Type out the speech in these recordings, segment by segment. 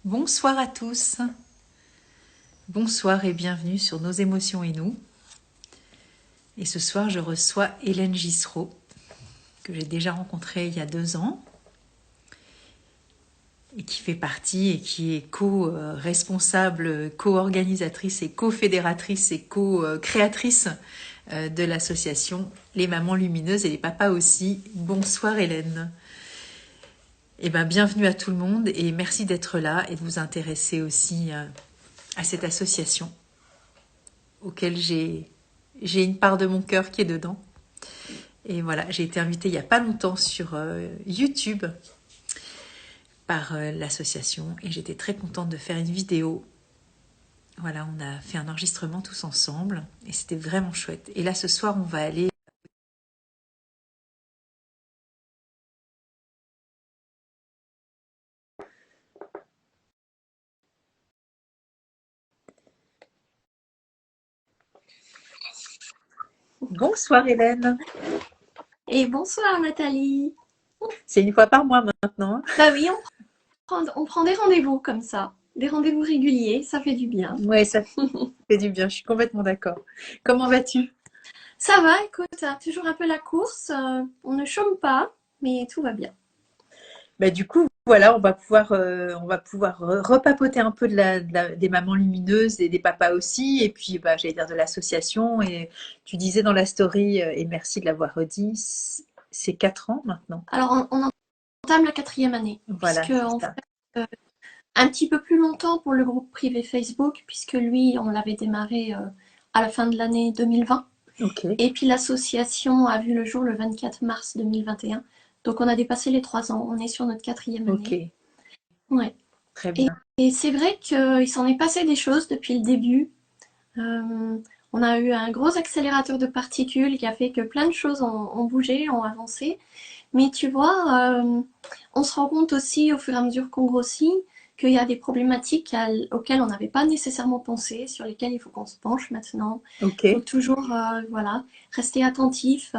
Bonsoir à tous, bonsoir et bienvenue sur Nos émotions et nous. Et ce soir, je reçois Hélène Gissereau, que j'ai déjà rencontrée il y a 2 ans, et qui fait partie et qui est co-responsable, co-organisatrice et co-fédératrice et co-créatrice de l'association Les Mamans Lumineuses et les Papas aussi. Bonsoir Hélène. Eh bien, bienvenue à tout le monde et merci d'être là et de vous intéresser aussi à cette association auquel j'ai une part de mon cœur qui est dedans. Et voilà, j'ai été invitée il n'y a pas longtemps sur YouTube par l'association et j'étais très contente de faire une vidéo. Voilà, on a fait un enregistrement tous ensemble et c'était vraiment chouette. Et là, ce soir, on va aller... Bonsoir Hélène. Et bonsoir Nathalie. C'est une fois par mois maintenant. Bah oui, on prend des rendez-vous comme ça. Des rendez-vous réguliers, ça fait du bien. Ouais, ça fait du bien, je suis complètement d'accord. Comment vas-tu? Ça va, écoute, toujours un peu la course. On ne chôme pas, mais tout va bien. Bah, du coup, voilà, on va pouvoir repapoter un peu des mamans lumineuses et des papas aussi, et puis bah, j'allais dire de l'association. Et tu disais dans la story, et merci de l'avoir redit, c'est 4 ans maintenant. Alors, on entame la 4e année, Voilà, puisque c'est on fait ça. un petit peu plus longtemps pour le groupe privé Facebook, puisque lui, on l'avait démarré à la fin de l'année 2020. Ok, Et puis l'association a vu le jour le 24 mars 2021. Donc on a dépassé les 3 ans. On est sur notre 4e année. ok, Ouais. très Et, bien. et c'est vrai qu'il s'en est passé des choses depuis le début. Euh, on a eu un gros accélérateur de particules qui a fait que plein de choses ont bougé, ont avancé. Mais tu vois, on se rend compte aussi au fur et à mesure qu'on grossit qu'il y a des problématiques auxquelles on n'avait pas nécessairement pensé, sur lesquelles il faut qu'on se penche maintenant. Ok, Il faut toujours voilà, rester attentif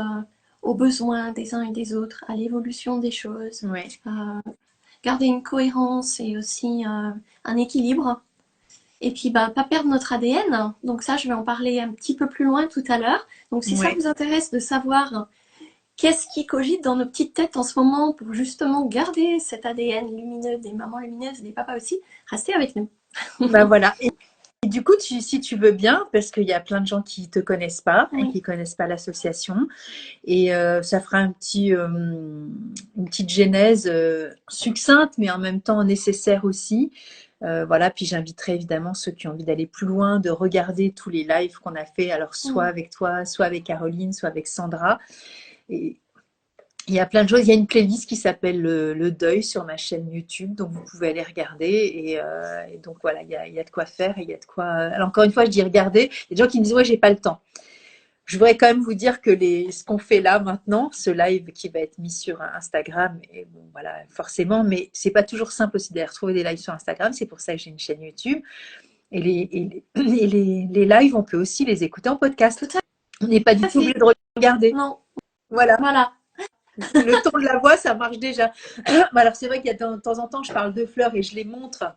aux besoins des uns et des autres, à l'évolution des choses, ouais. euh, garder une cohérence et aussi un équilibre. Et puis, bah, pas perdre notre ADN. Donc ça, je vais en parler un petit peu plus loin tout à l'heure. Donc si ça Ouais. vous intéresse de savoir qu'est-ce qui cogite dans nos petites têtes en ce moment pour justement garder cet ADN lumineux des mamans lumineuses et des papas aussi, restez avec nous. Bah voilà. Et du coup, si tu veux bien, parce qu'il y a plein de gens qui te connaissent pas et Oui. qui connaissent pas l'association, et ça fera une petite genèse succincte, mais en même temps nécessaire aussi. Voilà, puis j'inviterai évidemment ceux qui ont envie d'aller plus loin, de regarder tous les lives qu'on a fait, alors soit Mm. avec toi, soit avec Caroline, soit avec Sandra. Et il y a plein de choses. Il y a une playlist qui s'appelle le deuil sur ma chaîne YouTube, donc vous pouvez aller regarder. Et donc voilà, il y a de quoi faire, et il y a de quoi. Alors encore une fois, je dis regarder. Il y a des gens qui me disent ouais, j'ai pas le temps. Je voudrais quand même vous dire que ce qu'on fait là maintenant, ce live qui va être mis sur Instagram, et bon voilà, forcément, mais c'est pas toujours simple aussi d'aller retrouver des lives sur Instagram. C'est pour ça que j'ai une chaîne YouTube. Et les lives, on peut aussi les écouter en Tout podcast. On n'est pas du à tout obligé fait. de regarder. Non, Voilà. voilà. Le ton de la voix, ça marche déjà. Alors c'est vrai qu'il y a de temps en temps, je parle de fleurs et je les montre.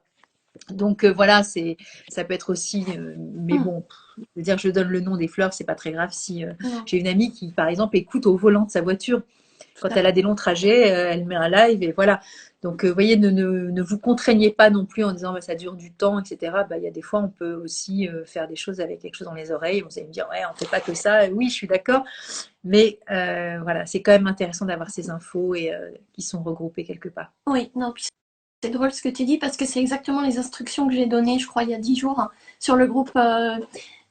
Donc voilà, ça peut être aussi, mais Mm. bon, je veux dire, je donne le nom des fleurs, c'est pas très grave si Non, j'ai une amie qui, par exemple, écoute au volant de sa voiture tout quand à elle fait. a des longs trajets, elle met un live et voilà. Donc, vous voyez, ne vous contraignez pas non plus en disant bah, ça dure du temps, etc. Bah, il y a des fois, on peut aussi faire des choses avec quelque chose dans les oreilles. Vous allez me dire, ouais, on fait pas que ça. Oui, je suis d'accord. Mais voilà, c'est quand même intéressant d'avoir ces infos et qui sont regroupées quelque part. Oui, non, puis c'est drôle ce que tu dis parce que c'est exactement les instructions que j'ai données, je crois, il y a 10 jours sur le groupe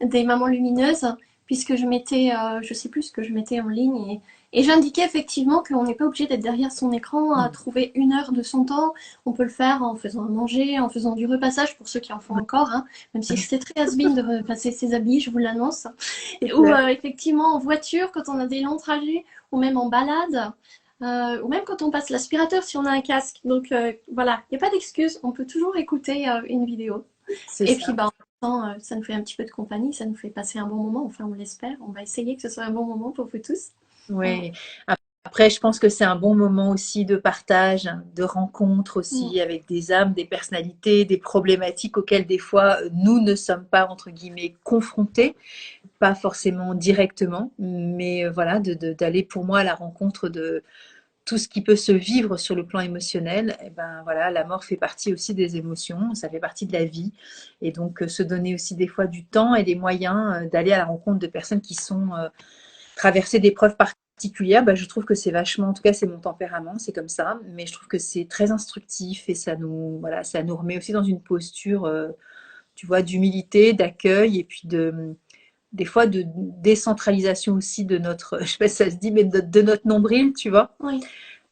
des mamans lumineuses, puisque je mettais, je sais plus ce que je mettais en ligne, et j'indiquais effectivement qu'on n'est pas obligé d'être derrière son écran à Mm. trouver 1 heure de son temps. On peut le faire en faisant à manger, en faisant du repassage pour ceux qui en font encore, hein, même si c'est très has-been de repasser ses habits, je vous l'annonce. C'est Ou clair. effectivement en voiture quand on a des longs trajets, ou même en balade. Ou même quand on passe l'aspirateur si on a un casque. Donc voilà, il n'y a pas d'excuse, on peut toujours écouter une vidéo. C'est Et puis ça. bah, en même temps, ça nous fait un petit peu de compagnie, ça nous fait passer un bon moment, enfin on l'espère, on va essayer que ce soit un bon moment pour vous tous. Voilà. Oui. après, je pense que c'est un bon moment aussi de partage, hein, de rencontre Mm. aussi avec des âmes, des personnalités, des problématiques auxquelles des fois nous ne sommes pas, entre guillemets, confrontés, pas forcément directement, mais voilà, d'aller pour moi à la rencontre de tout ce qui peut se vivre sur le plan émotionnel. Et ben voilà, la mort fait partie aussi des émotions, ça fait partie de la vie. Et donc se donner aussi des fois du temps et des moyens d'aller à la rencontre de personnes qui sont traverser d'épreuves particulières, bah, je trouve que c'est vachement, en tout cas c'est mon tempérament, c'est comme ça, mais je trouve que c'est très instructif et ça nous, voilà, ça nous remet aussi dans une posture, tu vois, d'humilité, d'accueil et puis des fois de décentralisation aussi de notre, je sais pas si ça se dit, mais de notre nombril, tu vois. Oui.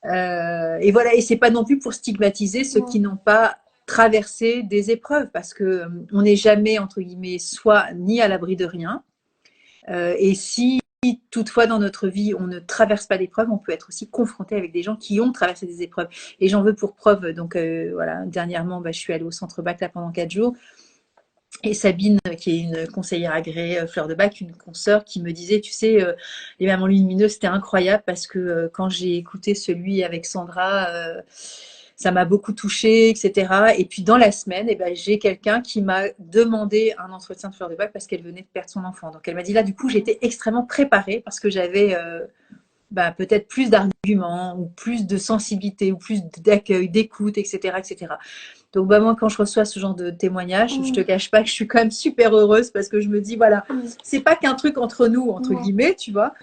Et voilà, et c'est pas non plus pour stigmatiser ceux Mm. qui n'ont pas traversé des épreuves parce que on n'est jamais entre guillemets soit ni à l'abri de rien, et si toutefois dans notre vie on ne traverse pas d'épreuves, on peut être aussi confronté avec des gens qui ont traversé des épreuves. Et j'en veux pour preuve, donc voilà, dernièrement, bah, je suis allée au centre Bac là pendant 4 jours. Et Sabine, qui est une conseillère agréée Fleur de Bac, une consoeur, qui me disait, tu sais, les mamans lumineuses, c'était incroyable parce que quand j'ai écouté celui avec Sandra, ça m'a beaucoup touchée, etc. Et puis dans la semaine, eh ben, j'ai quelqu'un qui m'a demandé un entretien de Fleur de Bac parce qu'elle venait de perdre son enfant. Donc elle m'a dit là, du coup, j'étais extrêmement préparée parce que j'avais bah, peut-être plus d'arguments ou plus de sensibilité ou plus d'accueil, d'écoute, etc., etc. Donc bah, moi, quand je reçois ce genre de témoignages, je te Mm. cache pas que je suis quand même super heureuse parce que je me dis, voilà, Oui. c'est pas qu'un truc entre nous, entre Non, guillemets, tu vois.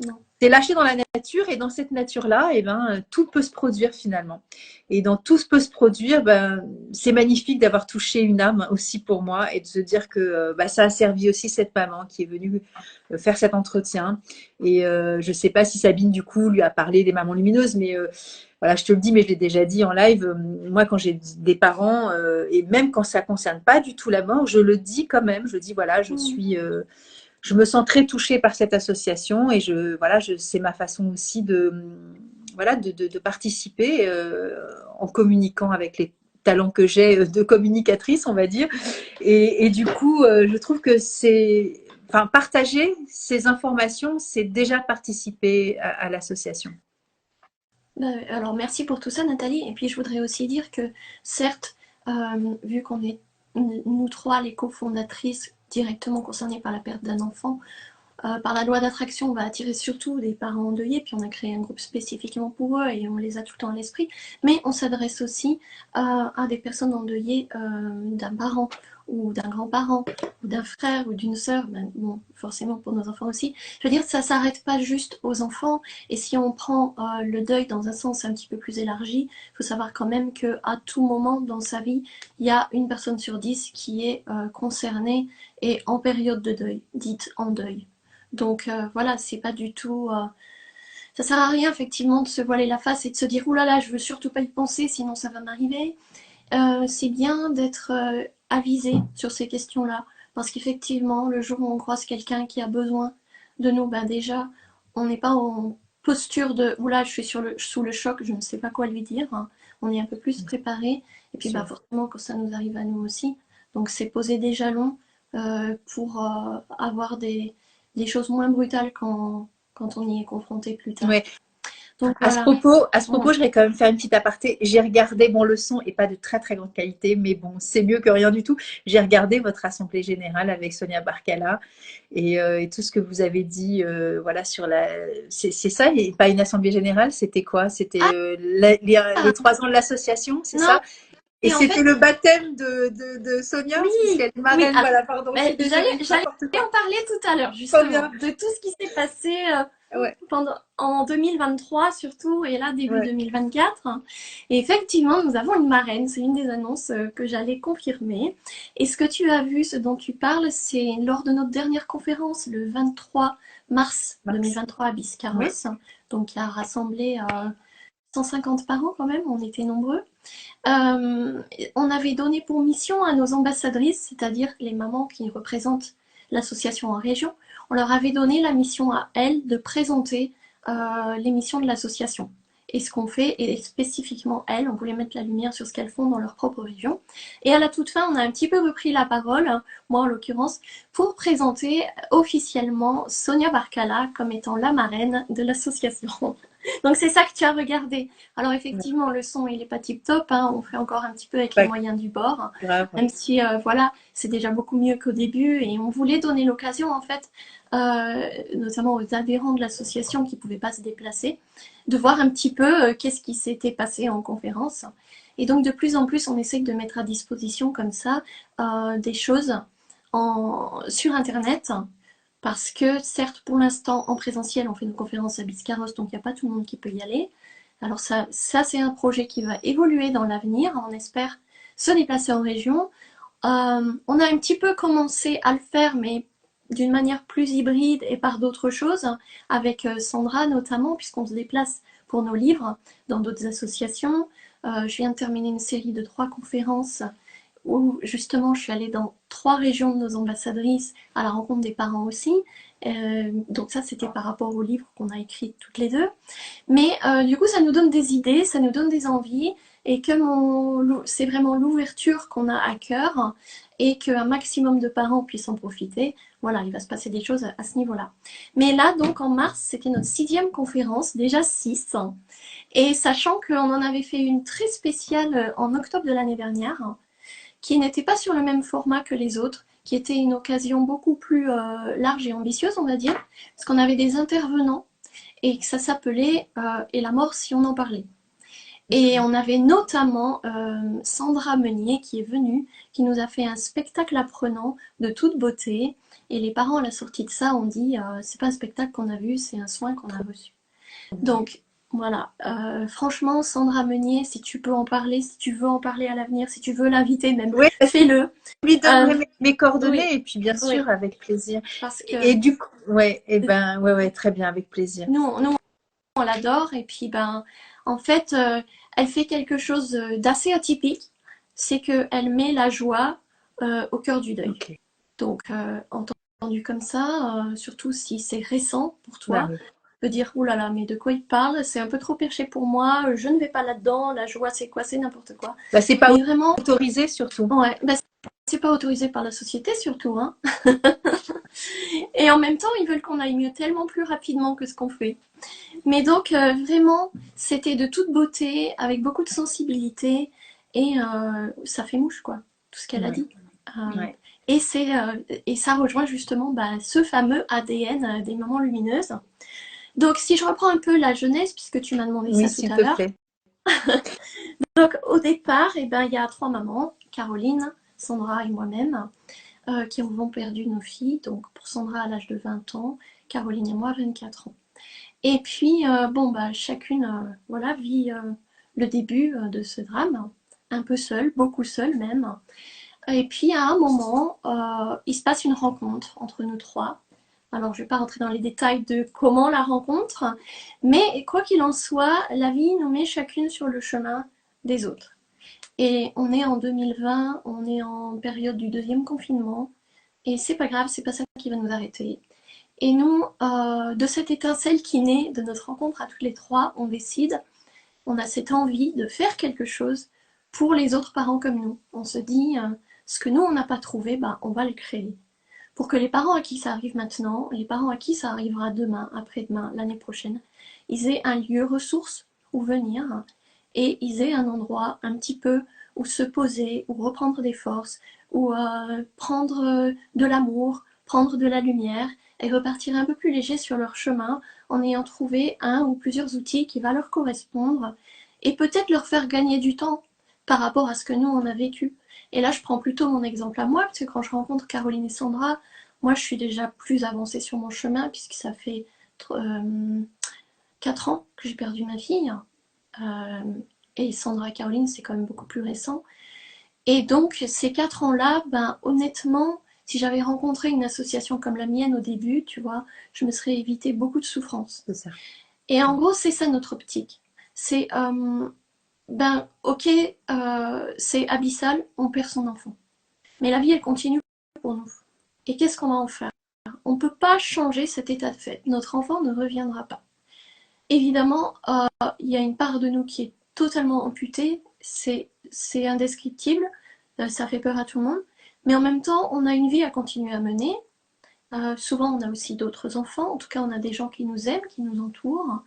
non. C'est lâché dans la nature et dans cette nature-là, eh ben, tout peut se produire finalement. Et dans tout ce peut se produire, ben, c'est magnifique d'avoir touché une âme aussi pour moi et de se dire que bah, ça a servi aussi cette maman qui est venue faire cet entretien. Et je sais pas si Sabine, du coup, lui a parlé des mamans lumineuses, mais voilà, je te le dis, mais je l'ai déjà dit en live, moi quand j'ai des parents, et même quand ça concerne pas du tout la mort, je le dis quand même, je dis voilà, Mm. je me sens très touchée par cette association et voilà, c'est ma façon aussi voilà, de participer en communiquant avec les talents que j'ai de communicatrice, on va dire. Et du coup, je trouve que enfin, partager ces informations, c'est déjà participer à l'association. Bah, alors merci pour tout ça Nathalie. Et puis je voudrais aussi dire que certes, vu qu'on est nous trois les cofondatrices directement concernées par la perte d'un enfant, par la loi d'attraction, on va attirer surtout des parents endeuillés, puis on a créé un groupe spécifiquement pour eux et on les a tout le temps à l'esprit. Mais on s'adresse aussi à des personnes endeuillées d'un parent ou d'un grand-parent ou d'un frère ou d'une sœur, ben, bon, forcément pour nos enfants aussi. Je veux dire, ça s'arrête pas juste aux enfants. Et si on prend le deuil dans un sens un petit peu plus élargi, il faut savoir quand même que à tout moment dans sa vie, il y a une personne sur 10 qui est concernée et en période de deuil, dite en deuil. Donc voilà, c'est pas du tout. Ça sert à rien effectivement de se voiler la face et de se dire oulala, là là, je veux surtout pas y penser, sinon ça va m'arriver. C'est bien d'être avisé sur ces questions-là, parce qu'effectivement, le jour où on croise quelqu'un qui a besoin de nous, ben déjà, on n'est pas en posture de oulala, je suis sous le choc, je ne sais pas quoi lui dire. Hein. On est un peu plus préparé. Et puis bah, forcément, quand ça nous arrive à nous aussi. Donc c'est poser des jalons pour avoir des choses moins brutales quand on y est confronté plus tard. Ouais. Donc À ce voilà. propos, à ce Ouais. propos, je vais quand même faire une petite aparté. J'ai regardé, bon, le son est pas de très très grande qualité, mais bon, c'est mieux que rien du tout. J'ai regardé votre assemblée générale avec Sonia Barkala et tout ce que vous avez dit, voilà, sur c'est ça, et pas une assemblée générale, c'était quoi? C'était les 3 ans de l'association, c'est Non, ça? Et et en c'était fait, le baptême de Sonia, parce oui, qu'elle est oui. marraine, Alors, voilà, pardon, je dis j'allais n'importe quoi. en parler tout à l'heure, Trop justement, bien. de tout ce qui s'est passé Ouais, en 2023 surtout, et là, début ouais. 2024. Et effectivement, nous avons une marraine, c'est une des annonces que j'allais confirmer. Et ce que tu as vu, ce dont tu parles, c'est lors de notre dernière conférence, le 23 mars Max. 2023 à Oui. Biscarrosse, donc qui a rassemblé 150 parents quand même, on était nombreux. Euh, on avait donné pour mission à nos ambassadrices, c'est-à-dire les mamans qui représentent l'association en région, on leur avait donné la mission à elles de présenter les missions de l'association. Et ce qu'on fait, et spécifiquement elles, on voulait mettre la lumière sur ce qu'elles font dans leur propre région. Et à la toute fin, on a un petit peu repris la parole, moi en l'occurrence, pour présenter officiellement Sonia Barkala comme étant la marraine de l'association. Donc c'est ça que tu as regardé. Alors effectivement, le son, il est pas tip top, hein. On fait encore un petit peu avec les Pas moyens du bord, grave. même si voilà, c'est déjà beaucoup mieux qu'au début. Et on voulait donner l'occasion, en fait, notamment aux adhérents de l'association qui pouvaient pas se déplacer, de voir un petit peu qu'est-ce qui s'était passé en conférence. Et donc de plus en plus, on essaye de mettre à disposition comme ça des choses sur Internet, parce que certes, pour l'instant, en présentiel, on fait nos conférences à Biscarrosse, donc il n'y a pas tout le monde qui peut y aller. Alors ça c'est un projet qui va évoluer dans l'avenir. On espère se déplacer en région. On a un petit peu commencé à le faire, mais d'une manière plus hybride et par d'autres choses, avec Sandra notamment, puisqu'on se déplace pour nos livres dans d'autres associations. Je viens de terminer une série de 3 conférences où justement je suis allée dans 3 régions de nos ambassadrices à la rencontre des parents aussi. Donc ça c'était par rapport au livre qu'on a écrit toutes les deux. Mais du coup ça nous donne des idées, ça nous donne des envies, et comme c'est vraiment l'ouverture qu'on a à cœur et qu'un maximum de parents puissent en profiter, voilà, il va se passer des choses à ce niveau-là. Mais là donc en mars c'était notre 6e conférence, déjà 6, et sachant qu'on en avait fait une très spéciale en octobre de l'année dernière, qui n'était pas sur le même format que les autres, qui était une occasion beaucoup plus large et ambitieuse, on va dire, parce qu'on avait des intervenants et que ça s'appelait Et la mort si on en parlait. Et on avait notamment Sandra Meunier qui est venue, qui nous a fait un spectacle apprenant de toute beauté. Et les parents à la sortie de ça ont dit c'est pas un spectacle qu'on a vu, c'est un soin qu'on a reçu. Donc voilà, franchement, Sandra Meunier, si tu peux en parler, si tu veux en parler à l'avenir, si tu veux l'inviter même, Oui, fais-le. je lui donnerai mes Oui, coordonnées et puis bien oui, sûr avec plaisir. parce Et que du coup, ouais, et ben ouais, très bien avec plaisir. nous on l'adore, et puis ben, en fait, elle fait quelque chose d'assez atypique, c'est qu'elle met la joie au cœur du deuil. Ok. Donc, entendu comme ça, surtout si c'est récent pour Bah toi, oui. peut dire oh là là, mais de quoi il parle? C'est un peu trop perché pour moi, je ne vais pas là-dedans, la joie c'est quoi? C'est n'importe quoi. Bah c'est pas Mais vraiment, autorisé surtout. ouais, bah, c'est pas autorisé par la société surtout, hein. Et en même temps, ils veulent qu'on aille mieux tellement plus rapidement que ce qu'on fait. Mais donc, vraiment, c'était de toute beauté, avec beaucoup de sensibilité, et ça fait mouche, quoi, tout ce qu'elle a Ouais, dit. Euh, ouais. et ça rejoint justement bah, ce fameux ADN des mamans lumineuses. Donc, si je reprends un peu la jeunesse, puisque tu m'as demandé Oui, ça tout s'il à te l'heure. plaît. Donc, au départ, eh ben, il y a 3 mamans, Caroline, Sandra et moi-même, qui avons perdu nos filles. Donc, pour Sandra à l'âge de 20 ans, Caroline et moi 24 ans. Et puis, bon, bah, chacune voilà, vit le début de ce drame, un peu seule, beaucoup seule même. Et puis, à un moment, il se passe une rencontre entre nous 3. Alors, je ne vais pas rentrer dans les détails de comment la rencontre, mais quoi qu'il en soit, la vie nous met chacune sur le chemin des autres. Et on est en 2020, on est en période du 2e confinement, et c'est pas grave, c'est pas ça qui va nous arrêter. Et nous, de cette étincelle qui naît de notre rencontre à toutes les 3, on décide, on a cette envie de faire quelque chose pour les autres parents comme nous. On se dit, ce que nous, on n'a pas trouvé, bah, on va le créer. Pour que les parents à qui ça arrive maintenant, les parents à qui ça arrivera demain, après-demain, l'année prochaine, ils aient un lieu ressource où venir, et ils aient un endroit un petit peu où se poser, où reprendre des forces, où prendre de l'amour, prendre de la lumière, et repartir un peu plus léger sur leur chemin en ayant trouvé un ou plusieurs outils qui va leur correspondre, et peut-être leur faire gagner du temps par rapport à ce que nous on a vécu. Et là je prends plutôt mon exemple à moi, parce que quand je rencontre Caroline et Sandra, moi je suis déjà plus avancée sur mon chemin, puisque ça fait 4 ans que j'ai perdu ma fille. Euh, et Sandra et Caroline, c'est quand même beaucoup plus récent. Et donc, ces 4 ans-là, ben, honnêtement, si j'avais rencontré une association comme la mienne au début, tu vois, je me serais évité beaucoup de souffrance. C'est ça. Et en gros, c'est ça notre optique. C'est, ben, ok, c'est abyssal, on perd son enfant. Mais la vie, elle continue pour nous. Et qu'est-ce qu'on va en faire? On ne peut pas changer cet état de fait. Notre enfant ne reviendra pas. Évidemment, il y a une part de nous qui est totalement amputée, c'est indescriptible, ça fait peur à tout le monde, mais en même temps, on a une vie à continuer à mener. Souvent, on a aussi d'autres enfants, en tout cas, on a des gens qui nous aiment, qui nous entourent,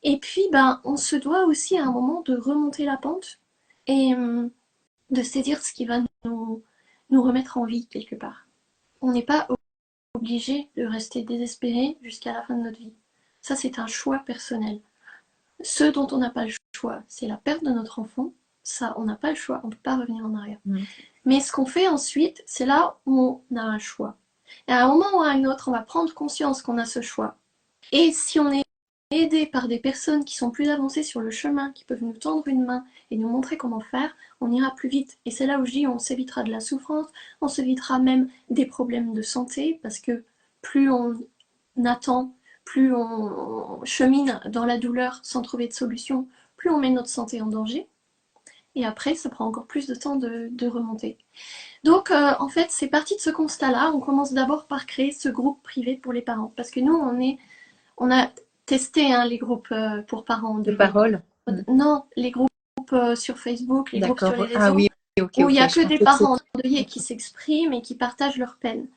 Et puis, ben, on se doit aussi à un moment de remonter la pente et de saisir ce qui va nous remettre en vie quelque part. On n'est pas obligé de rester désespéré jusqu'à la fin de notre vie. Ça, c'est un choix personnel. Ce dont on n'a pas le choix, c'est la perte de notre enfant. Ça, on n'a pas le choix, on ne peut pas revenir en arrière. Mais ce qu'on fait ensuite, c'est là où on a un choix. Et à un moment ou à un autre, on va prendre conscience qu'on a ce choix. Et si on est aidé par des personnes qui sont plus avancées sur le chemin, qui peuvent nous tendre une main et nous montrer comment faire, on ira plus vite. Et c'est là où je dis on s'évitera de la souffrance, on s'évitera même des problèmes de santé, parce que plus on attend, plus on chemine dans la douleur sans trouver de solution, plus on met notre santé en danger. Et après, ça prend encore plus de temps de remonter. Donc, en fait, c'est parti de ce constat-là. On commence d'abord par créer ce groupe privé pour les parents. Parce que nous, on a testé les groupes pour parents. De parole. Non, les groupes sur Facebook, les groupes sur les réseaux, ah, oui. où il n'y a que des parents endeuillés qui s'expriment et qui partagent leur peine.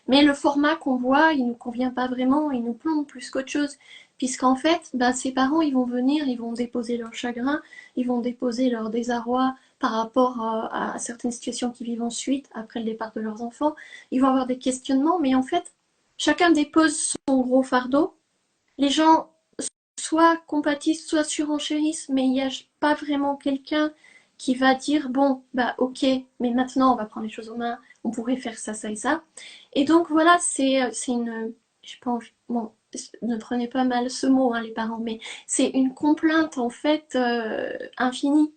Mais le format qu'on voit, il ne nous convient pas vraiment, il nous plombe plus qu'autre chose. Puisqu'en fait, ces parents, ils vont venir, ils vont déposer leur chagrin, ils vont déposer leur désarroi par rapport à certaines situations qu'ils vivent ensuite, après le départ de leurs enfants. Ils vont avoir des questionnements, mais en fait, chacun dépose son gros fardeau. Les gens soit compatissent, soit surenchérissent, mais il n'y a pas vraiment quelqu'un qui va dire bon, ok, mais maintenant on va prendre les choses en main, on pourrait faire ça, ça et ça. Et donc voilà, c'est une, je pense, bon, ne prenez pas mal ce mot, les parents, mais c'est une complainte en fait infinie.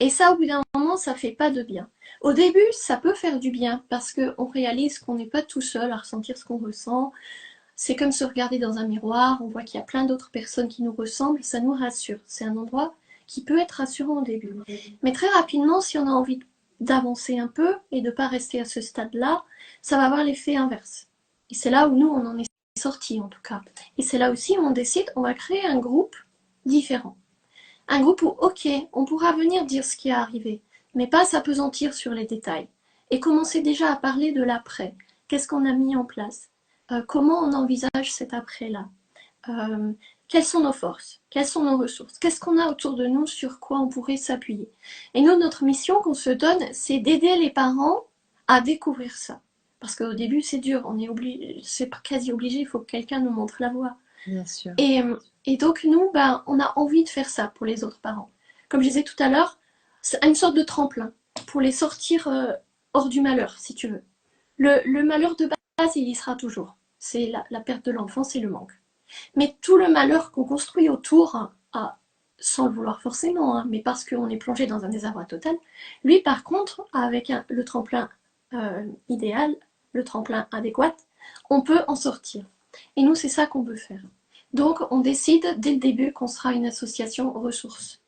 Et ça, au bout d'un moment, ça fait pas de bien. Au début, ça peut faire du bien parce qu'on réalise qu'on n'est pas tout seul à ressentir ce qu'on ressent. C'est comme se regarder dans un miroir, on voit qu'il y a plein d'autres personnes qui nous ressemblent, ça nous rassure. C'est un endroit qui peut être rassurant au début. Mais très rapidement, si on a envie d'avancer un peu et de ne pas rester à ce stade-là, ça va avoir l'effet inverse. Et c'est là où nous, on en est sortis en tout cas. Et c'est là aussi où on décide, on va créer un groupe différent. Un groupe où, ok, on pourra venir dire ce qui est arrivé, mais pas s'apesantir sur les détails. Et commencer déjà à parler de l'après. Qu'est-ce qu'on a mis en place? Comment on envisage cet après-là? Quelles sont nos forces? Quelles sont nos ressources? Qu'est-ce qu'on a autour de nous sur quoi on pourrait s'appuyer? Et nous, notre mission qu'on se donne, c'est d'aider les parents à découvrir ça. Parce qu'au début, c'est dur, on est obligé, c'est quasi obligé, il faut que quelqu'un nous montre la voie. Bien sûr. Et donc, nous, on a envie de faire ça pour les autres parents. Comme je disais tout à l'heure, c'est une sorte de tremplin pour les sortir hors du malheur, si tu veux. Le malheur de base, il y sera toujours. C'est la perte de l'enfant, c'est le manque. Mais tout le malheur qu'on construit autour, sans le vouloir forcément, mais parce qu'on est plongé dans un désarroi total, lui, par contre, avec le tremplin idéal, le tremplin adéquat, on peut en sortir. Et nous, c'est ça qu'on veut faire. Donc, on décide dès le début qu'on sera une association ressources.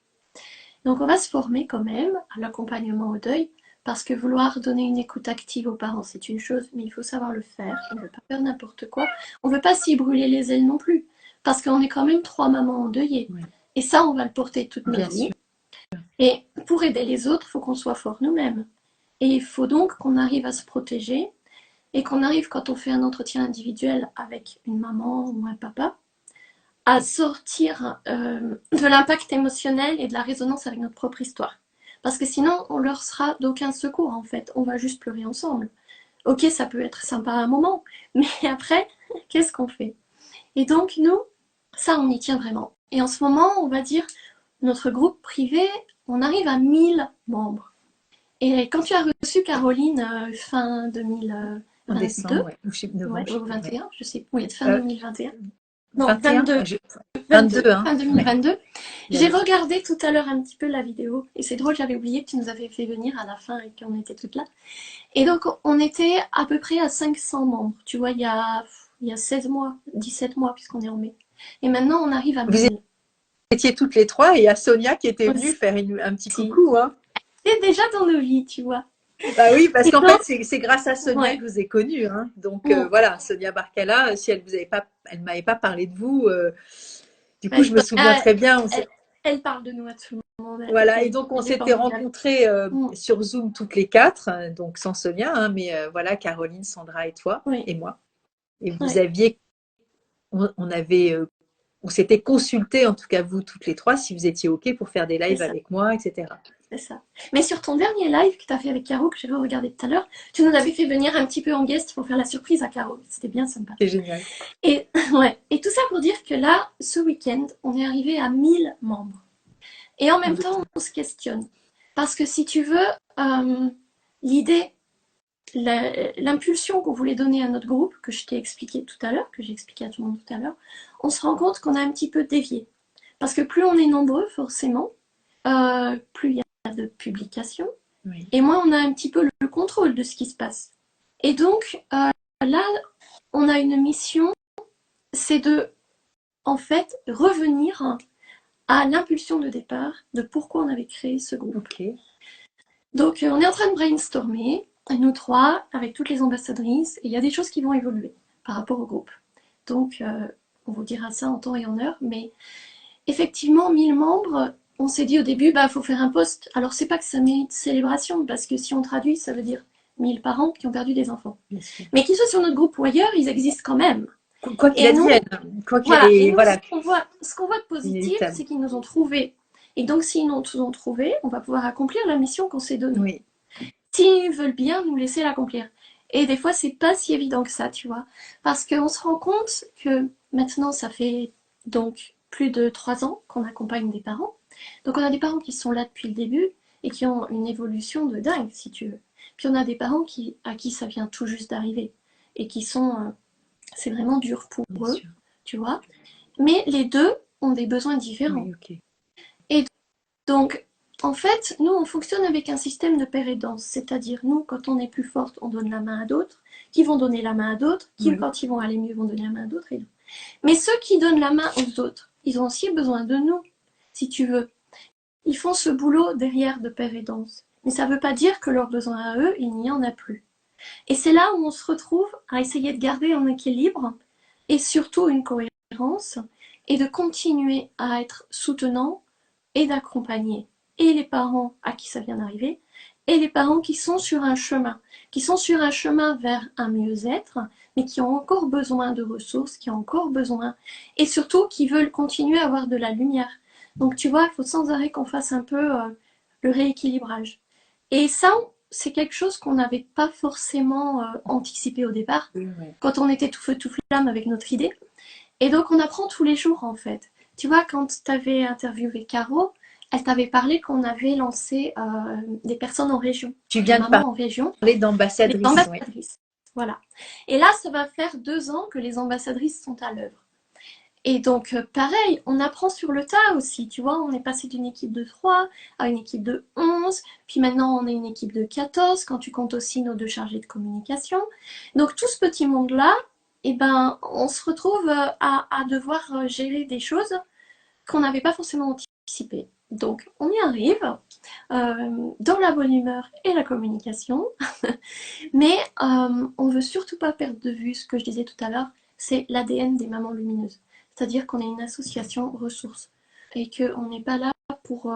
Donc, on va se former quand même à l'accompagnement au deuil, parce que vouloir donner une écoute active aux parents, c'est une chose, mais il faut savoir le faire. On ne veut pas faire n'importe quoi. On ne veut pas s'y brûler les ailes non plus, parce qu'on est quand même 3 mamans endeuillées. Oui. Et ça, on va le porter toute notre vie. Et pour aider les autres, il faut qu'on soit fort nous-mêmes. Et il faut donc qu'on arrive à se protéger, et qu'on arrive, quand on fait un entretien individuel avec une maman ou un papa, à sortir de l'impact émotionnel et de la résonance avec notre propre histoire. Parce que sinon, on leur sera d'aucun secours, en fait. On va juste pleurer ensemble. Ok, ça peut être sympa à un moment, mais après, qu'est-ce qu'on fait? Et donc, nous, ça, on y tient vraiment. Et en ce moment, on va dire, notre groupe privé, on arrive à 1000 membres. Et quand tu as reçu Caroline, fin 2022, en décembre, ou 21, je sais, oui, fin 2021. Non, 22. 22, fin 2022. Ouais. J'ai regardé tout à l'heure un petit peu la vidéo, et c'est drôle, j'avais oublié que tu nous avais fait venir à la fin et qu'on était toutes là. Et donc, on était à peu près à 500 membres, tu vois, il y a 16 mois, 17 mois, puisqu'on est en mai. Et maintenant, on arrive à 1000. Vous étiez toutes les trois, et il y a Sonia qui était venue faire un petit coucou. Hein. C'est déjà dans nos vies, tu vois. Bah oui, parce qu'en fait, c'est grâce à Sonia que je vous ai connue. Hein. Donc voilà, Sonia Barcala, si elle ne m'avait pas parlé de vous, du coup, je me souviens très bien. Elle parle de nous à tout le monde. Voilà, et donc on s'était rencontrés sur Zoom toutes les quatre, donc sans Sonia, hein, mais voilà, Caroline, Sandra et toi, et moi. Et vous aviez, on avait on s'était consulté, en tout cas vous toutes les trois, si vous étiez OK pour faire des lives avec moi, etc. C'est ça. Mais sur ton dernier live que tu as fait avec Caro, que j'ai regardé tout à l'heure, tu nous avais fait venir un petit peu en guest pour faire la surprise à Caro. C'était bien sympa. C'est génial. Et, ouais. Et tout ça pour dire que là, ce week-end, on est arrivé à 1000 membres. Et en même temps, on se questionne. Parce que si tu veux, l'idée, l'impulsion qu'on voulait donner à notre groupe, que je t'ai expliqué tout à l'heure, que j'ai expliqué à tout le monde tout à l'heure, on se rend compte qu'on a un petit peu dévié. Parce que plus on est nombreux, forcément, plus il y a de publications, et moins on a un petit peu le contrôle de ce qui se passe. Et donc, là, on a une mission, c'est de, en fait, revenir à l'impulsion de départ de pourquoi on avait créé ce groupe. Donc, on est en train de brainstormer, nous trois, avec toutes les ambassadrices, et il y a des choses qui vont évoluer par rapport au groupe. Donc, on vous dira ça en temps et en heure, mais effectivement, 1000 membres, on s'est dit au début, bah, faut faire un post. Alors, c'est pas que ça mérite célébration, parce que si on traduit, ça veut dire 1000 parents qui ont perdu des enfants. Mais qu'ils soient sur notre groupe ou ailleurs, ils existent quand même. Quoi qu'il advienne. Ce qu'on voit de positif, c'est qu'ils nous ont trouvés. Et donc, s'ils nous ont trouvés, on va pouvoir accomplir la mission qu'on s'est donnée. Oui. S'ils veulent bien nous laisser l'accomplir. Et des fois, c'est pas si évident que ça, tu vois. Parce qu'on se rend compte que maintenant, ça fait donc plus de 3 ans qu'on accompagne des parents. Donc, on a des parents qui sont là depuis le début et qui ont une évolution de dingue, si tu veux. Puis, on a des parents à qui ça vient tout juste d'arriver et qui sont... c'est vraiment dur pour eux, tu vois. Mais les deux ont des besoins différents. Oui, et donc, en fait, nous, on fonctionne avec un système de paire et danse. C'est-à-dire, nous, quand on est plus forte, on donne la main à d'autres, qui vont donner la main à d'autres, qui, quand ils vont aller mieux, vont donner la main à d'autres. Et mais ceux qui donnent la main aux autres, ils ont aussi besoin de nous, si tu veux. Ils font ce boulot derrière de paire et danse. Mais ça ne veut pas dire que leurs besoins à eux, il n'y en a plus. Et c'est là où on se retrouve à essayer de garder un équilibre et surtout une cohérence et de continuer à être soutenant et d'accompagner et les parents à qui ça vient d'arriver et les parents qui sont sur un chemin, vers un mieux-être, mais qui ont encore besoin de ressources, qui ont encore besoin, et surtout qui veulent continuer à avoir de la lumière. Donc tu vois, il faut sans arrêt qu'on fasse un peu le rééquilibrage. Et ça, c'est quelque chose qu'on n'avait pas forcément anticipé au départ, quand on était tout feu tout flamme avec notre idée. Et donc on apprend tous les jours en fait. Tu vois, quand tu avais interviewé Caro, elle t'avait parlé qu'on avait lancé des personnes en région. Tu viens de parler d'ambassadrices. Oui. Voilà. Et là, ça va faire 2 ans que les ambassadrices sont à l'œuvre. Et donc, pareil, on apprend sur le tas aussi, tu vois, on est passé d'une équipe de 3 à une équipe de 11, puis maintenant on est une équipe de 14, quand tu comptes aussi nos 2 chargés de communication. Donc tout ce petit monde-là, eh ben, on se retrouve à devoir gérer des choses qu'on n'avait pas forcément anticipées. Donc, on y arrive, dans la bonne humeur et la communication, mais on veut surtout pas perdre de vue ce que je disais tout à l'heure, c'est l'ADN des mamans lumineuses. C'est-à-dire qu'on est une association ressources et qu'on n'est pas là pour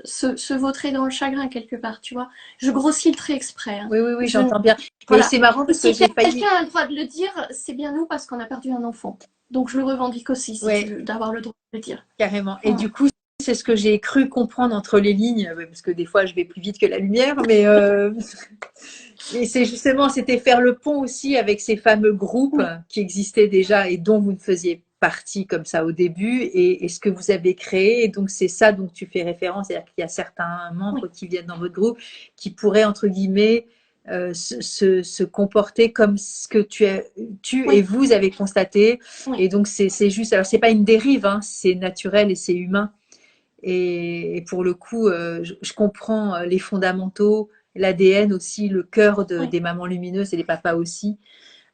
se vautrer dans le chagrin quelque part, tu vois. Je grossis le trait exprès. Hein. Oui, j'entends bien. Voilà. C'est marrant parce que j'ai failli... Quelqu'un a le droit de le dire, c'est bien nous parce qu'on a perdu un enfant. Donc je le revendique aussi, d'avoir le droit de le dire. Carrément. Et du coup, c'est ce que j'ai cru comprendre entre les lignes, parce que des fois, je vais plus vite que la lumière, mais... Et c'est justement, c'était faire le pont aussi avec ces fameux groupes qui existaient déjà et dont vous ne faisiez partie comme ça au début et ce que vous avez créé. Et donc, c'est ça dont tu fais référence. C'est-à-dire qu'il y a certains membres qui viennent dans votre groupe qui pourraient, entre guillemets, se comporter comme ce que tu et vous avez constaté. Et donc, c'est juste, alors c'est pas une dérive, hein, c'est naturel et c'est humain. Et pour le coup, je comprends les fondamentaux, l'ADN aussi, le cœur des mamans lumineuses et des papas aussi.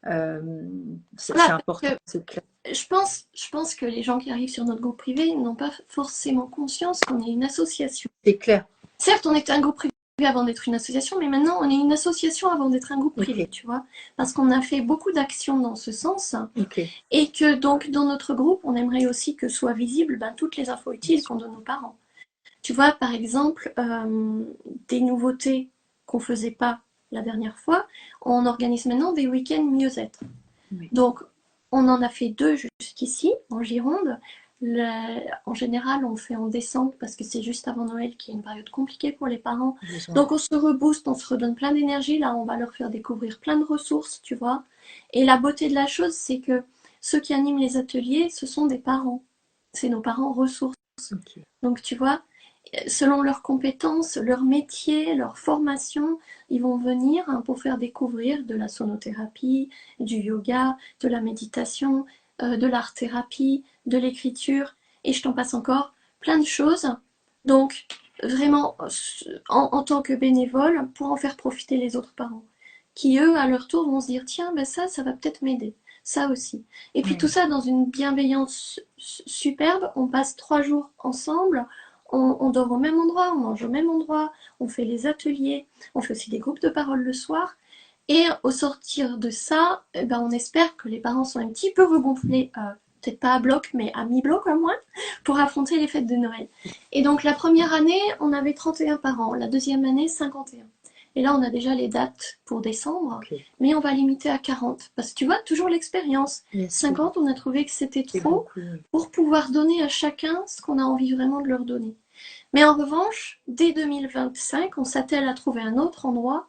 C'est important, c'est clair. Je pense que les gens qui arrivent sur notre groupe privé n'ont pas forcément conscience qu'on est une association. C'est clair. Certes, on est un groupe privé avant d'être une association, mais maintenant on est une association avant d'être un groupe privé, tu vois. Parce qu'on a fait beaucoup d'actions dans ce sens. Et que donc dans notre groupe, on aimerait aussi que soient visibles toutes les infos utiles qu'on donne aux parents. Tu vois, par exemple, des nouveautés qu'on ne faisait pas la dernière fois, on organise maintenant des week-ends mieux-être. Donc, on en a fait 2 juste qu'ici, en Gironde, en général, on fait en décembre parce que c'est juste avant Noël qui est une période compliquée pour les parents. Donc on se rebooste, on se redonne plein d'énergie. Là, on va leur faire découvrir plein de ressources, tu vois. Et la beauté de la chose, c'est que ceux qui animent les ateliers, ce sont des parents. C'est nos parents ressources. Ok. Donc tu vois, selon leurs compétences, leur métier, leur formation, ils vont venir pour faire découvrir de la sonothérapie, du yoga, de la méditation, de l'art-thérapie, de l'écriture, et je t'en passe encore, plein de choses. Donc, vraiment, en tant que bénévole, pour en faire profiter les autres parents, qui eux, à leur tour, vont se dire, tiens, ben ça va peut-être m'aider. Ça aussi. Et puis tout ça dans une bienveillance superbe. On passe 3 jours ensemble. On dort au même endroit, on mange au même endroit, on fait les ateliers, on fait aussi des groupes de parole le soir. Et au sortir de ça, ben on espère que les parents sont un petit peu regonflés, peut-être pas à bloc, mais à mi-bloc au moins, pour affronter les fêtes de Noël. Et donc la première année, on avait 31 parents, la deuxième année, 51. Et là, on a déjà les dates pour décembre, Okay. mais on va limiter à 40. Parce que tu vois, toujours l'expérience. 50, on a trouvé que c'était trop pour pouvoir donner à chacun ce qu'on a envie vraiment de leur donner. Mais en revanche, dès 2025, on s'attelle à trouver un autre endroit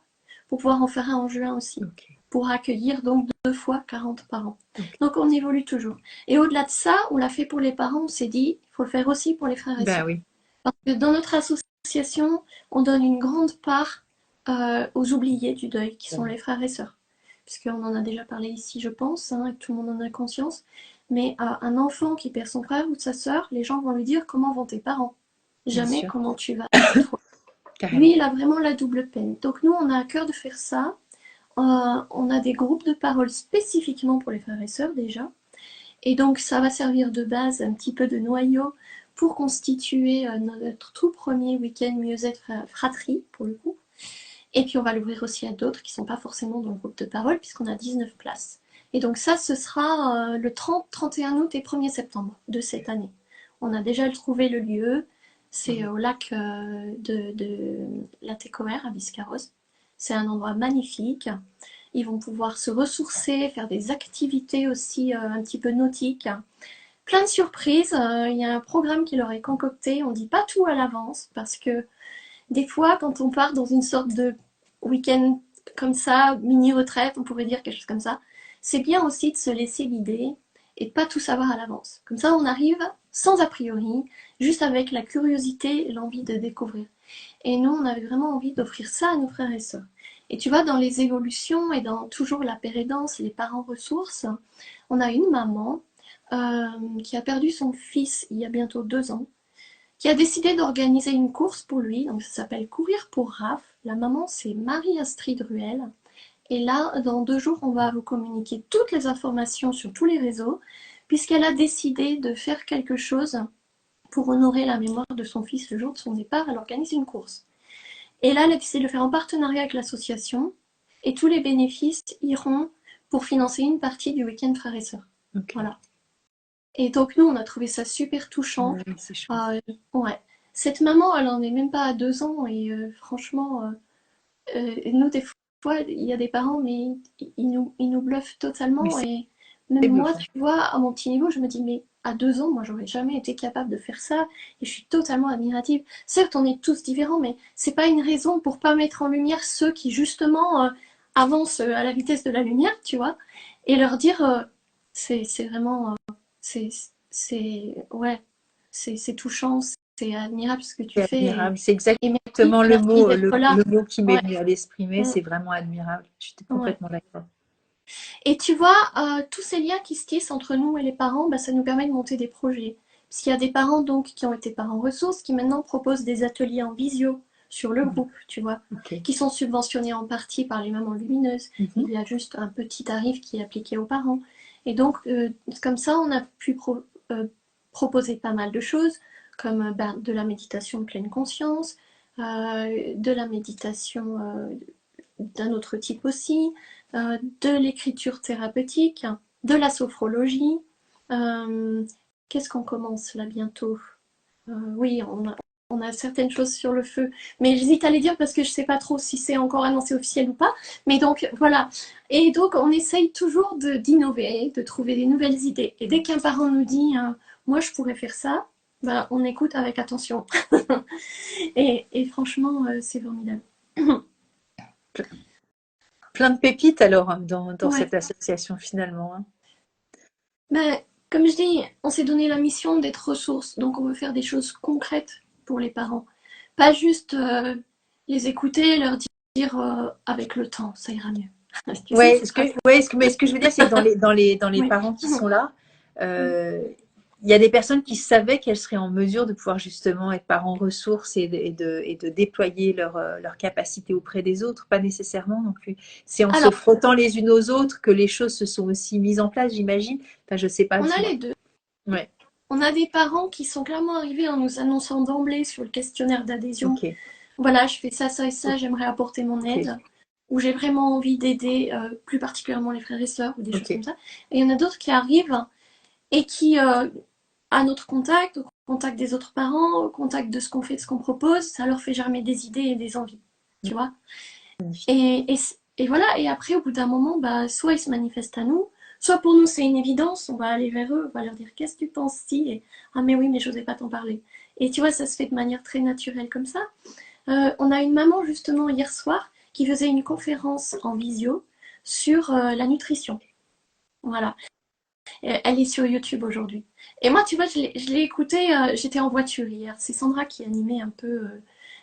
pour pouvoir en faire un en juin aussi. Okay. Pour accueillir donc 2 fois 40 parents. Okay. Donc on évolue toujours. Et au-delà de ça, on l'a fait pour les parents, on s'est dit, il faut le faire aussi pour les frères et sœurs. Oui. Parce que dans notre association, on donne une grande part aux oubliés du deuil, qui sont les frères et sœurs. Puisqu'on en a déjà parlé ici, je pense, et tout le monde en a conscience. Mais un enfant qui perd son frère ou sa sœur, les gens vont lui dire comment vont tes parents. Jamais comment tu vas toi. Lui, il a vraiment la double peine. Donc nous, on a à cœur de faire ça. On a des groupes de parole spécifiquement pour les frères et sœurs déjà. Et donc ça va servir de base, un petit peu de noyau pour constituer notre tout premier week-end Mieux-être Fratrie, pour le coup. Et puis on va l'ouvrir aussi à d'autres qui ne sont pas forcément dans le groupe de parole, puisqu'on a 19 places. Et donc ça, ce sera le 30, 31 août et 1er septembre de cette année. On a déjà trouvé le lieu, c'est au lac de la Técoère à Biscarrosse. C'est un endroit magnifique. Ils vont pouvoir se ressourcer, faire des activités aussi un petit peu nautiques. Plein de surprises. Il y a un programme qui leur est concocté. On ne dit pas tout à l'avance parce que des fois, quand on part dans une sorte de week-end comme ça, mini-retraite, on pourrait dire quelque chose comme ça, c'est bien aussi de se laisser guider et de pas tout savoir à l'avance. Comme ça, on arrive sans a priori, juste avec la curiosité et l'envie de découvrir. Et nous, on avait vraiment envie d'offrir ça à nos frères et sœurs. Et tu vois, dans les évolutions et dans toujours la pérédance, les parents ressources, on a une maman qui a perdu son fils il y a bientôt 2 ans, qui a décidé d'organiser une course pour lui. Donc ça s'appelle Courir pour Raph. La maman, c'est Marie-Astrid Ruel. Et là, dans 2 jours, on va vous communiquer toutes les informations sur tous les réseaux, puisqu'elle a décidé de faire quelque chose pour honorer la mémoire de son fils le jour de son départ. Elle organise une course. Et là, elle a décidé de le faire en partenariat avec l'association, et tous les bénéfices iront pour financer une partie du week-end frères et sœurs. Okay. Voilà. Et donc nous, on a trouvé ça super touchant. Ouais. Cette maman, elle en est même pas à 2 ans, et franchement, nous, des fois, il y a des parents, mais ils nous bluffent totalement. Et même moi, tu vois, à mon petit niveau, je me dis, mais à 2 ans, moi, j'aurais jamais été capable de faire ça, et je suis totalement admirative. Certes, on est tous différents, mais c'est pas une raison pour pas mettre en lumière ceux qui, justement, avancent à la vitesse de la lumière, tu vois, et leur dire, c'est vraiment... c'est touchant, c'est admirable ce que tu fais. Admirable, c'est exactement le mot qui m'est venu à l'exprimer, c'est vraiment admirable. Je suis complètement d'accord. Et tu vois, tous ces liens qui se tissent entre nous et les parents, bah, ça nous permet de monter des projets. Parce qu'il y a des parents donc qui ont été parents ressources, qui maintenant proposent des ateliers en visio sur le groupe, tu vois, qui sont subventionnés en partie par les mamans lumineuses. Il y a juste un petit tarif qui est appliqué aux parents. Et donc, comme ça, on a pu proposer pas mal de choses, comme de la méditation de pleine conscience, de la méditation d'un autre type aussi, de l'écriture thérapeutique, de la sophrologie. Qu'est-ce qu'on commence là bientôt? Oui, on a certaines choses sur le feu. Mais j'hésite à les dire parce que je sais pas trop si c'est encore annoncé officiel ou pas. Mais donc, voilà. Et donc, on essaye toujours d'innover, de trouver des nouvelles idées. Et dès qu'un parent nous dit, moi, je pourrais faire ça, bah, on écoute avec attention. Et franchement, c'est formidable. Plein de pépites alors hein, dans Ouais. cette association finalement. Hein. Ben, comme je dis, on s'est donné la mission d'être ressource, donc on veut faire des choses concrètes pour les parents. Pas juste les écouter, leur dire avec le temps, ça ira mieux. Tu sais, Ouais, cette phrase. mais ce que je veux dire, c'est que dans les Oui. parents qui sont là, euh, il y a des personnes qui savaient qu'elles seraient en mesure de pouvoir justement être parents ressources et de déployer leur capacité auprès des autres, pas nécessairement non plus. C'est en se Alors, frottant les unes aux autres que les choses se sont aussi mises en place, j'imagine. Enfin, je sais pas, on a dis-moi. les deux. Ouais, On a des parents qui sont clairement arrivés en nous annonçant d'emblée sur le questionnaire d'adhésion, ok, voilà, je fais ça, ça et ça, j'aimerais apporter mon ok, aide, ou j'ai vraiment envie d'aider plus particulièrement les frères et sœurs, ou des choses ok. comme ça. Et il y en a d'autres qui arrivent et qui, à notre contact, au contact des autres parents, au contact de ce qu'on fait, de ce qu'on propose, ça leur fait germer des idées et des envies, tu vois. Magnifique. Et voilà, et après, au bout d'un moment, bah, soit ils se manifestent à nous, soit pour nous c'est une évidence, on va aller vers eux, on va leur dire qu'est-ce que tu penses si, et ah mais oui, mais j'osais pas t'en parler. Et tu vois, ça se fait de manière très naturelle comme ça. On a une maman justement hier soir qui faisait une conférence en visio sur la nutrition. Voilà. Elle est sur YouTube aujourd'hui. Et moi, tu vois, je l'ai écoutée, j'étais en voiture hier. C'est Sandra qui animait un peu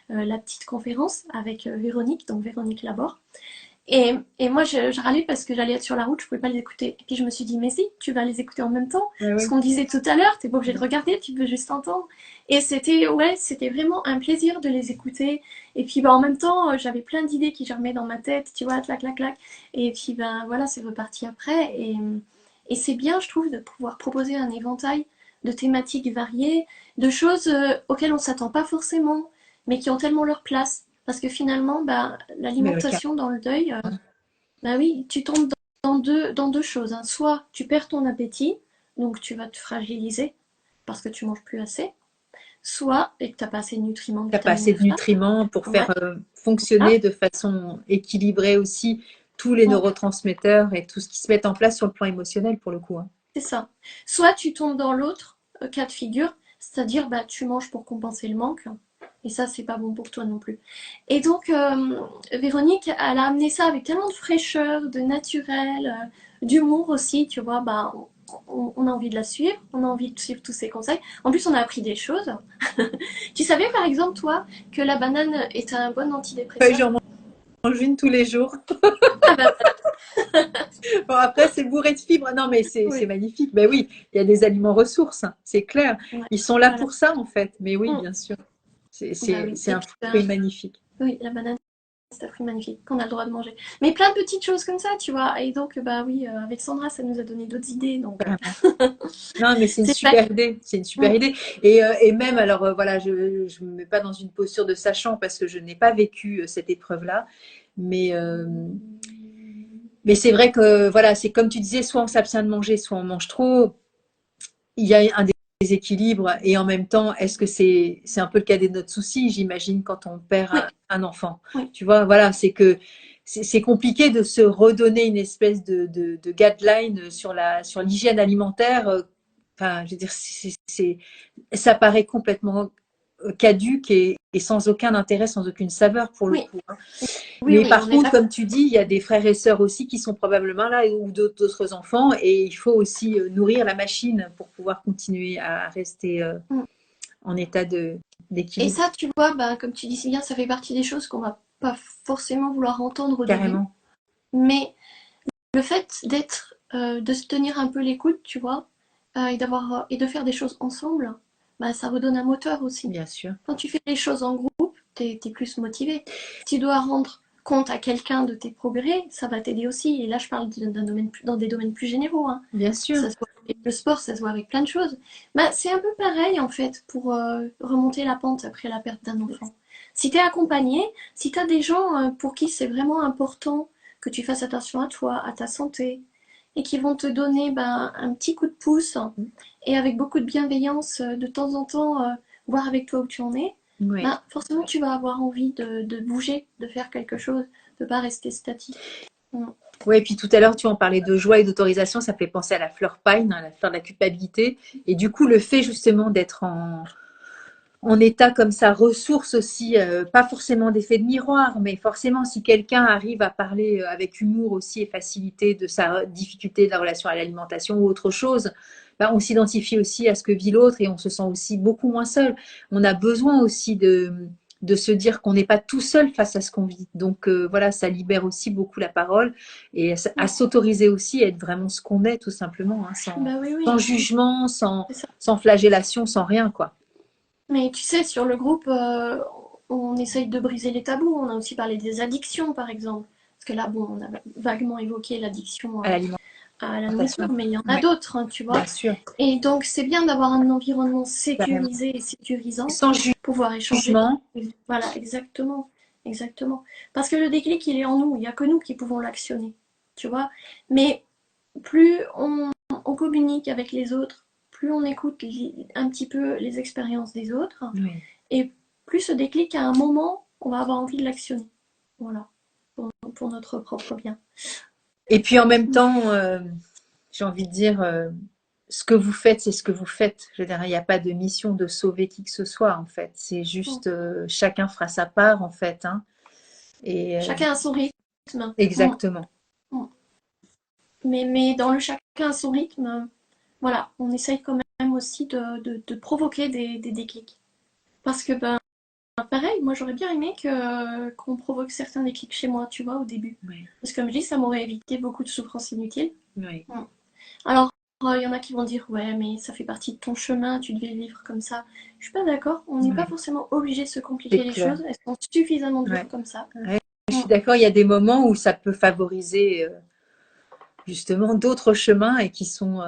la petite conférence avec Véronique, donc Véronique Laborde. Et moi, je râlais parce que j'allais être sur la route, je pouvais pas les écouter. Et puis je me suis dit, mais si, tu vas les écouter en même temps. Ouais, Ce ouais. qu'on disait tout à l'heure, t'es pas obligé de regarder, tu peux juste entendre. Et c'était, ouais, c'était vraiment un plaisir de les écouter. Et puis, bah, en même temps, j'avais plein d'idées qui germaient dans ma tête, tu vois, clac, clac, clac. Et puis, ben voilà, c'est reparti après. Et c'est bien, je trouve, de pouvoir proposer un éventail de thématiques variées, de choses auxquelles on s'attend pas forcément, mais qui ont tellement leur place. Parce que finalement, bah, Mais l'alimentation dans le deuil, bah oui, tu tombes dans deux choses, hein. Soit tu perds ton appétit, donc tu vas te fragiliser parce que tu manges plus assez, soit et que tu n'as pas assez de nutriments, de t'as pas vitamines, assez de de fer. nutriments pour Ouais, faire fonctionner ah, de façon équilibrée aussi tous les ouais, neurotransmetteurs et tout ce qui se met en place sur le plan émotionnel pour le coup. Hein. c'est ça. Soit tu tombes dans l'autre cas de figure, c'est-à-dire bah tu manges pour compenser le manque. Et ça, c'est pas bon pour toi non plus. Et donc, Véronique, elle a amené ça avec tellement de fraîcheur, de naturel, d'humour aussi, tu vois, bah, on a envie de la suivre, on a envie de suivre tous ses conseils. En plus, on a appris des choses. Tu savais, par exemple, toi, que la banane est un bon Ouais, antidépresseur? j'en mange une tous les jours. Ah bah Bon, après, c'est bourré de fibres. Non, mais c'est oui, magnifique. Ben oui, il y a des aliments ressources, hein, c'est clair. ouais, Ils sont là voilà. pour ça, en fait. Mais oui, Mm. bien sûr. C'est Bah c'est- oui. c'est Et un puis, fruit magnifique. oui, la banane, c'est un fruit magnifique qu'on a le droit de manger. Mais plein de petites choses comme ça, tu vois. Et donc, bah oui, avec Sandra, ça nous a donné d'autres idées. Donc, Vraiment. Non, mais c'est une c'est chouette. super idée. C'est une super Mm. idée. Et même, alors voilà, je ne me mets pas dans une posture de sachant parce que je n'ai pas vécu cette épreuve-là. Mais, euh, mais c'est vrai que, voilà, c'est comme tu disais, soit on s'abstient de manger, soit on mange trop. Il y a un déséquilibre et en même temps, est-ce que c'est un peu le cadet de notre souci, j'imagine, quand on perd Oui, un enfant. oui, Tu vois, voilà, c'est que c'est compliqué de se redonner une espèce de guideline sur l'hygiène alimentaire. Enfin, je veux dire, ça paraît complètement caduque et sans aucun intérêt, sans aucune saveur pour le oui, coup. Hein. oui, Mais oui, par on est contre, d'accord. comme tu dis, il y a des frères et sœurs aussi qui sont probablement là ou d'autres enfants et il faut aussi nourrir la machine pour pouvoir continuer à rester Mm. en état Et d'équilibre ça, tu vois, bah, comme tu dis si bien, ça fait partie des choses qu'on va pas forcément vouloir entendre au début. carrément. Mais le fait de se tenir un peu l'écoute, tu vois, et de faire des choses ensemble, bah, ça redonne un moteur aussi. Bien sûr. Quand tu fais les choses en groupe, t'es plus motivé. Si tu dois rendre compte à quelqu'un de tes progrès, ça va t'aider aussi. Et là, je parle d'un domaine, dans des domaines plus généraux, hein. Bien sûr. Ça se voit avec le sport, ça se voit avec plein de choses. Bah, c'est un peu pareil en fait pour remonter la pente après la perte d'un enfant. Si tu es accompagné, si tu as des gens pour qui c'est vraiment important que tu fasses attention à toi, à ta santé, et qui vont te donner bah, un petit coup de pouce et avec beaucoup de bienveillance de temps en temps voir avec toi où tu en es, Oui. ben, forcément tu vas avoir envie de bouger, de faire quelque chose, de pas rester statique. Mm. Ouais, et puis tout à l'heure, tu en parlais de joie et d'autorisation, ça me fait penser à la fleur pine, hein, la fleur de la culpabilité. Et du coup, le fait justement d'être en état comme ça, ressource aussi, pas forcément d'effet de miroir, mais forcément, si quelqu'un arrive à parler avec humour aussi et facilité de sa difficulté de la relation à l'alimentation ou autre chose, ben, on s'identifie aussi à ce que vit l'autre et on se sent aussi beaucoup moins seul. On a besoin aussi de se dire qu'on n'est pas tout seul face à ce qu'on vit. Donc voilà, ça libère aussi beaucoup la parole et à s'autoriser aussi à être vraiment ce qu'on est tout simplement, hein, Ben oui, sans oui, jugement, c'est ça. sans flagellation, sans rien quoi. Mais tu sais, sur le groupe, on essaye de briser les tabous. On a aussi parlé des addictions, par exemple. Parce que là, bon, on a vaguement évoqué l'addiction À à la l'alimentation. nourriture, mais il y en a Oui, d'autres, hein, tu vois. bien sûr, Et donc, c'est bien d'avoir un environnement carrément. sécurisé et sécurisant Sans pour pouvoir échanger. jugement, Voilà, exactement. Exactement. Parce que le déclic, il est en nous. Il n'y a que nous qui pouvons l'actionner, tu vois. Mais plus on communique avec les autres, plus on écoute un petit peu les expériences des autres, oui. et plus ce déclic, à un moment, on va avoir envie de l'actionner. Voilà, pour notre propre bien. Et puis en même temps, j'ai envie de dire, ce que vous faites, c'est ce que vous faites. Je veux dire, il n'y a pas de mission de sauver qui que ce soit, en fait. C'est juste, chacun fera sa part, en fait. Hein. Et Chacun a son rythme. exactement. Mais dans le chacun a son rythme, voilà, on essaye quand même aussi de provoquer des déclics. Parce que, ben, pareil, moi j'aurais bien aimé qu'on provoque certains déclics chez moi, tu vois, au début. Oui, Parce que comme je dis, ça m'aurait évité beaucoup de souffrances inutiles. oui. Alors, il y en a qui vont dire, ouais, mais ça fait partie de ton chemin, tu devais vivre comme ça. Je suis pas d'accord, on n'est pas Oui, forcément obligé de se c'est compliquer les clair. choses, elles sont suffisamment dures Ouais. comme ça. Ouais. Je Mm. suis d'accord, il y a des moments où ça peut favoriser justement d'autres chemins et qui sont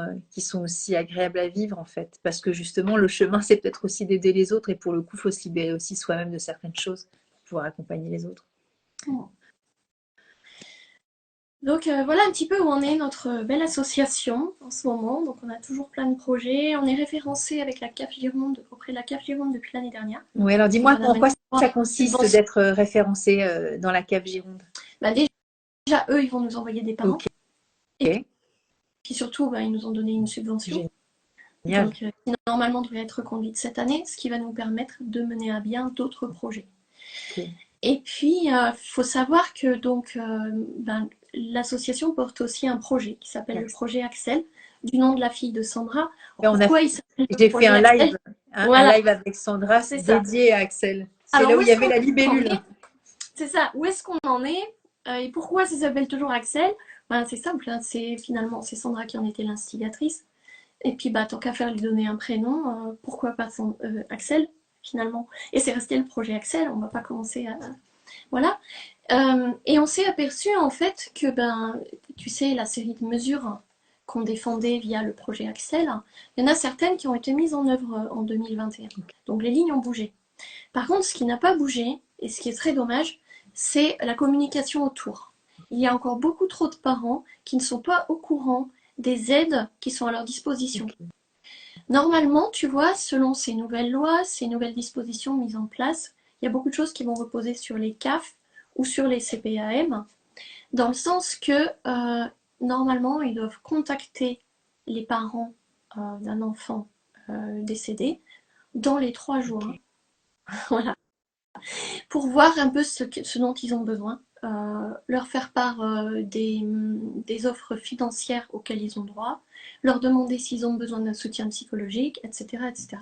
aussi agréables à vivre en fait. Parce que justement, le chemin, c'est peut-être aussi d'aider les autres et pour le coup, il faut se libérer aussi soi-même de certaines choses pour pouvoir accompagner les autres. Mm. Donc voilà un petit peu où en est notre belle association en ce moment. Donc on a toujours plein de projets. On est référencé avec la CAF Gironde, auprès de la CAF Gironde depuis l'année dernière. Oui, alors Ce qui dis-moi va nous en quoi permettre ça d'avoir des consiste subventions. d'être référencé dans la cave Gironde. Bah, déjà, eux, ils vont nous envoyer des parents. Ok, Et puis surtout, bah, ils nous ont donné une subvention. génial. Donc, qui normalement devrait être reconduite cette année, ce qui va nous permettre de mener à bien d'autres projets. Ok. Et puis, il faut savoir que donc, ben, l'association porte aussi un projet qui s'appelle le projet Axel, du nom de la fille de Sandra. Alors, Et pourquoi il s'appelle le j'ai fait projet Axel? un Voilà, live avec Sandra c'est ça. dédié à Axel. C'est Alors, là où où il y est-ce avait qu'on la en libellule. est? C'est ça, où est-ce qu'on en est? Et pourquoi ça s'appelle toujours Axel? Ben, c'est simple, hein, finalement c'est Sandra qui en était l'instigatrice. Et puis bah, tant qu'à faire lui donner un prénom, pourquoi pas Axel finalement? Et c'est resté le projet Axel, on va pas commencer à... Voilà. Et on s'est aperçu en fait que, ben, tu sais, la série de mesures qu'on défendait via le projet Axel, il y en a certaines qui ont été mises en œuvre en 2021. Donc les lignes ont bougé. Par contre, ce qui n'a pas bougé, et ce qui est très dommage, c'est la communication autour. Il y a encore beaucoup trop de parents qui ne sont pas au courant des aides qui sont à leur disposition. Normalement, tu vois, selon ces nouvelles lois, ces nouvelles dispositions mises en place, il y a beaucoup de choses qui vont reposer sur les CAF ou sur les CPAM, dans le sens que normalement, ils doivent contacter les parents d'un enfant décédé dans les 3 jours. Ok. Voilà. Pour voir un peu ce dont ils ont besoin, leur faire part des offres financières auxquelles ils ont droit, leur demander s'ils ont besoin d'un soutien psychologique, etc., etc.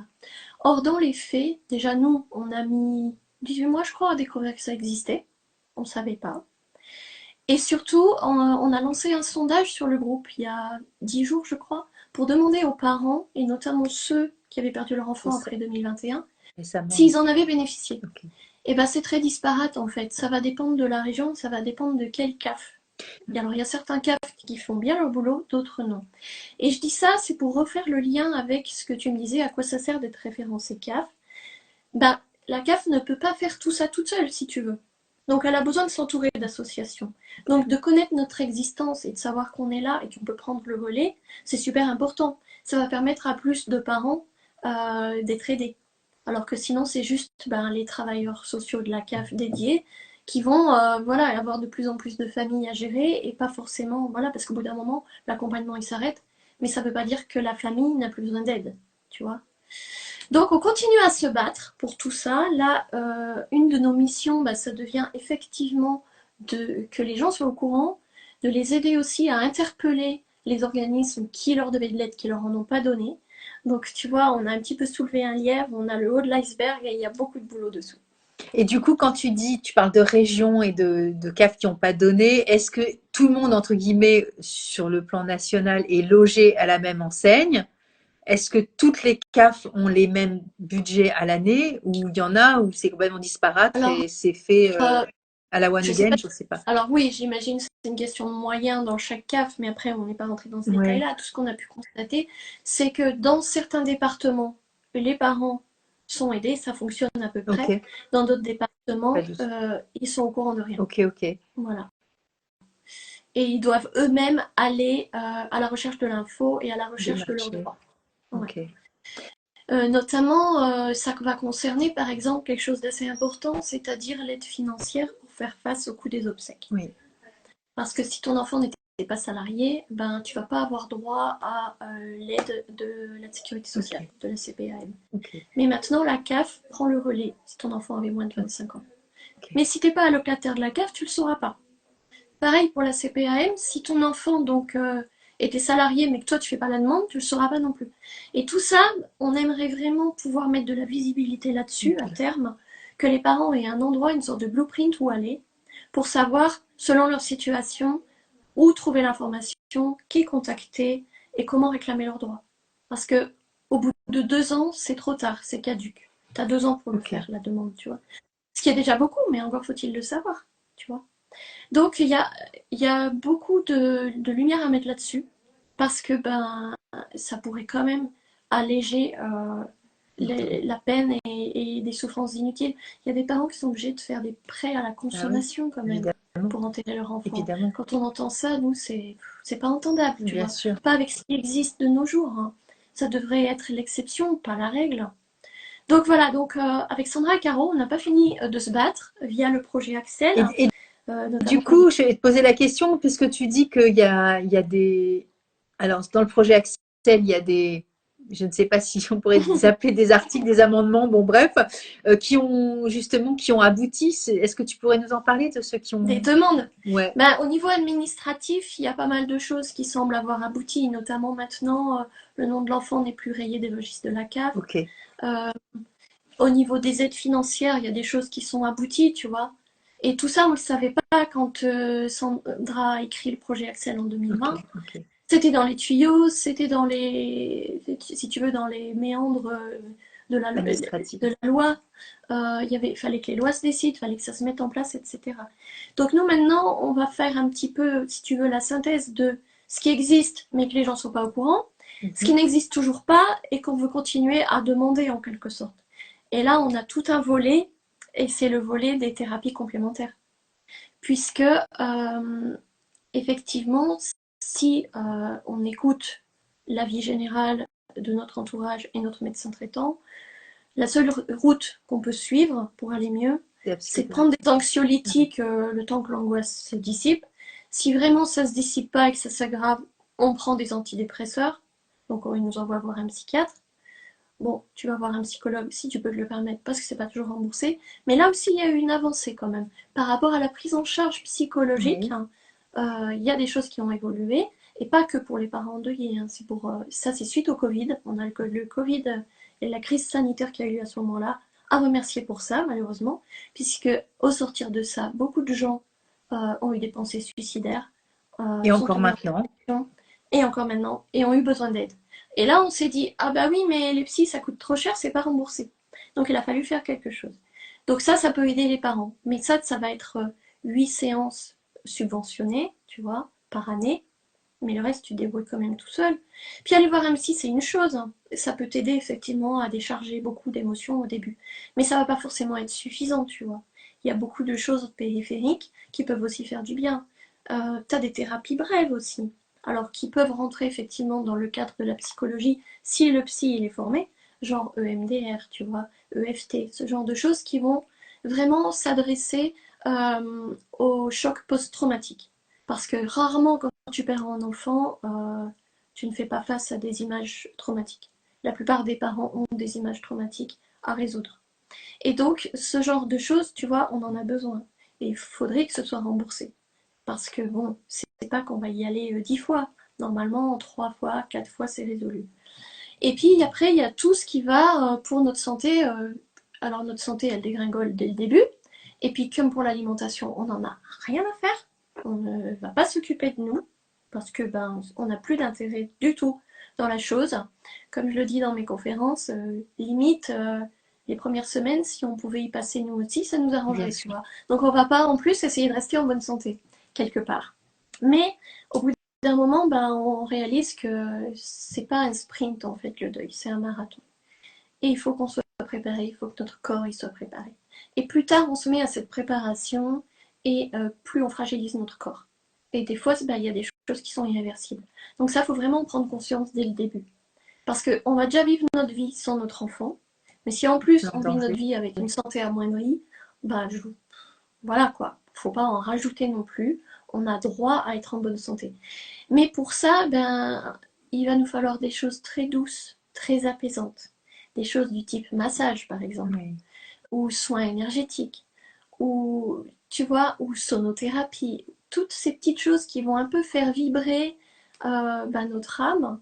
Or, dans les faits, déjà nous, on a mis 18 mois, je crois, à découvrir que ça existait. On ne savait pas. Et surtout, on a lancé un sondage sur le groupe il y a 10 jours, je crois, pour demander aux parents, et notamment ceux qui avaient perdu leur enfant après 2021, Récemment. s'ils en avaient bénéficié. Ok. Et ben c'est très disparate en fait. Ça va dépendre de la région, ça va dépendre de quel CAF. Alors il y a certains CAF qui font bien leur boulot, d'autres non. Et je dis ça, c'est pour refaire le lien avec ce que tu me disais, à quoi ça sert d'être référencé CAF. Ben, la CAF ne peut pas faire tout ça toute seule si tu veux. Donc elle a besoin de s'entourer d'associations. Donc de connaître notre existence et de savoir qu'on est là et qu'on peut prendre le relais, c'est super important. Ça va permettre à plus de parents d'être aidés. Alors que sinon, c'est juste les travailleurs sociaux de la CAF dédiés qui vont voilà, avoir de plus en plus de familles à gérer et pas forcément, voilà, parce qu'au bout d'un moment, l'accompagnement il s'arrête, mais ça ne veut pas dire que la famille n'a plus besoin d'aide, tu vois. Donc on continue à se battre pour tout ça. Là, une de nos missions, ça devient effectivement que les gens soient au courant, de les aider aussi à interpeller les organismes qui leur devaient de l'aide, qui leur en ont pas donné. Donc tu vois, on a un petit peu soulevé un lièvre, on a le haut de l'iceberg et il y a beaucoup de boulot dessous. Et du coup, quand tu parles de régions et de CAF qui n'ont pas donné, est-ce que tout le monde, entre guillemets, sur le plan national est logé à la même enseigne? Est-ce que toutes les CAF ont les mêmes budgets à l'année ou il y en a où c'est complètement disparate Alors, et c'est fait euh, à la one je sais again? pas. Je sais pas. Alors oui, j'imagine que c'est une question de moyens dans chaque CAF, mais après on n'est pas rentré dans ce Ouais, détail-là. Tout ce qu'on a pu constater, c'est que dans certains départements, les parents sont aidés, ça fonctionne à peu près. ok, Dans d'autres pas départements, du ils sont au courant de rien. Ok, ok, Voilà. Et ils doivent eux-mêmes aller à la recherche de l'info et à la recherche de leurs démarché, droits. Ouais. ok, Notamment, ça va concerner par exemple quelque chose d'assez important, c'est-à-dire l'aide financière pour faire face au coût des obsèques. oui, Parce que si ton enfant n'était pas salarié, tu vas pas avoir droit à l'aide de la sécurité ok, sociale, de la CPAM. ok, Mais maintenant, la CAF prend le relais si ton enfant avait moins de 25 ans. ok, Mais si tu n'es pas allocataire de la CAF, tu le sauras pas. Pareil pour la CPAM, si ton enfant donc était salarié mais que toi tu fais pas la demande, tu le sauras pas non plus. Et tout ça, on aimerait vraiment pouvoir mettre de la visibilité là-dessus à ok, terme, que les parents aient un endroit, une sorte de blueprint où aller, pour savoir, selon leur situation, où trouver l'information, qui contacter et comment réclamer leurs droits. Parce que au bout de 2 ans, c'est trop tard, c'est caduque. Tu as 2 ans pour le ok. faire, la demande, tu vois. Ce qui est déjà beaucoup, mais encore faut-il le savoir, tu vois. Donc il y a beaucoup de lumière à mettre là-dessus, parce que ça pourrait quand même alléger la peine et des souffrances inutiles. Il y a des parents qui sont obligés de faire des prêts à la Ah oui, consommation quand même évidemment, pour enterrer leur enfant. évidemment, Quand on entend ça, nous, c'est pas entendable, tu bien vois. sûr. Pas avec ce qui existe de nos jours, hein. Ça devrait être l'exception, pas la règle. Donc voilà, donc avec Sandra et Caro, on n'a pas fini de se battre via le projet Axel, Et notamment du pour les... coup, je vais te poser la question, puisque tu dis qu'il y a des... Alors, dans le projet Axel, il y a des... Je ne sais pas si on pourrait les appeler des articles, des amendements, bon bref, qui ont abouti. Est-ce que tu pourrais nous en parler de ceux qui Des ont... demandes. Ouais, Au niveau administratif, il y a pas mal de choses qui semblent avoir abouti, notamment maintenant, le nom de l'enfant n'est plus rayé des registres de la CAF. ok. Euh, Au niveau des aides financières, il y a des choses qui sont abouties, tu vois. Et tout ça, on ne le savait pas quand Sandra a écrit le projet Axel en Ok, 2020. ok. C'était dans les tuyaux, c'était dans si tu veux, dans les méandres Administratif. de la loi. Il fallait que les lois se décident, il fallait que ça se mette en place, etc. Donc nous, maintenant, on va faire un petit peu, si tu veux, la synthèse de ce qui existe, mais que les gens ne sont pas au courant, ce qui Mhm. n'existe toujours pas et qu'on veut continuer à demander en quelque sorte. Et là, on a tout un volet, et c'est le volet des thérapies complémentaires. Puisque, effectivement, si on écoute l'avis général de notre entourage et notre médecin traitant, la seule route qu'on peut suivre pour aller mieux, C'est la c'est de prendre psychothérapie. des anxiolytiques le temps que l'angoisse se dissipe. Si vraiment ça ne se dissipe pas et que ça s'aggrave, on prend des antidépresseurs. Donc on nous envoie voir un psychiatre. Bon, tu vas voir un psychologue si tu peux te le permettre parce que c'est pas toujours remboursé. Mais là aussi, il y a eu une avancée quand même. Par rapport à la prise en charge psychologique, Oui, hein, il y a des choses qui ont évolué. Et pas que pour les parents endeuillés. Hein. Ça, c'est suite au Covid. On a le Covid et la crise sanitaire qui a eu lieu à ce moment-là à remercier pour ça, malheureusement. Puisque au sortir de ça, beaucoup de gens ont eu des pensées suicidaires, et sont encore tombés en maintenant. dépression, et encore maintenant, et ont eu besoin d'aide. Et là, on s'est dit, ah bah oui, mais les psys, ça coûte trop cher, c'est pas remboursé. Donc il a fallu faire quelque chose. Donc ça peut aider les parents. Mais ça va être 8 séances subventionnées, tu vois, par année. Mais le reste, tu te débrouilles quand même tout seul. Puis aller voir un psy, c'est une chose, hein. Ça peut t'aider effectivement à décharger beaucoup d'émotions au début. Mais ça va pas forcément être suffisant, tu vois. Il y a beaucoup de choses périphériques qui peuvent aussi faire du bien. Tu as des thérapies brèves aussi, alors qui peuvent rentrer effectivement dans le cadre de la psychologie si le psy il est formé. genre EMDR, tu vois, EFT, ce genre de choses qui vont vraiment s'adresser au choc post-traumatique. Parce que rarement, quand tu perds un enfant, tu ne fais pas face à des images traumatiques. La plupart des parents ont des images traumatiques à résoudre. Et donc, ce genre de choses, tu vois, on en a besoin. Et il faudrait que ce soit remboursé. Parce que bon, c'est pas qu'on va y aller 10 fois. Normalement, 3 fois, 4 fois, c'est résolu. Et puis après, il y a tout ce qui va pour notre santé. Alors, notre santé, elle dégringole dès le début. Et puis, comme pour l'alimentation, on n'en a rien à faire. On ne va pas s'occuper de nous. Parce que ben, on n'a plus d'intérêt du tout dans la chose. Comme je le dis dans mes conférences, limite, les premières semaines, si on pouvait y passer nous aussi, ça nous arrangerait, tu vois. Donc on va pas en plus essayer de rester en bonne santé, quelque part. Mais au bout d'un moment, ben, on réalise que c'est pas un sprint en fait le deuil, c'est un marathon. Et il faut qu'on soit préparé, il faut que notre corps il soit préparé. Et plus tard on se met à cette préparation et plus on fragilise notre corps. Et des fois, ben, il y a des choses qui sont irréversibles. Donc ça, il faut vraiment prendre conscience dès le début. Parce qu'on va déjà vivre notre vie sans notre enfant. Mais si en plus on vit notre vie avec une santé amoindrie, bah voilà quoi. Faut pas en rajouter non plus. On a droit à être en bonne santé. Mais pour ça, ben, il va nous falloir des choses très douces, très apaisantes. Des choses du type massage par exemple, Oui. ou soins énergétiques, ou tu vois, ou sonothérapie. Toutes ces petites choses qui vont un peu faire vibrer ben, notre âme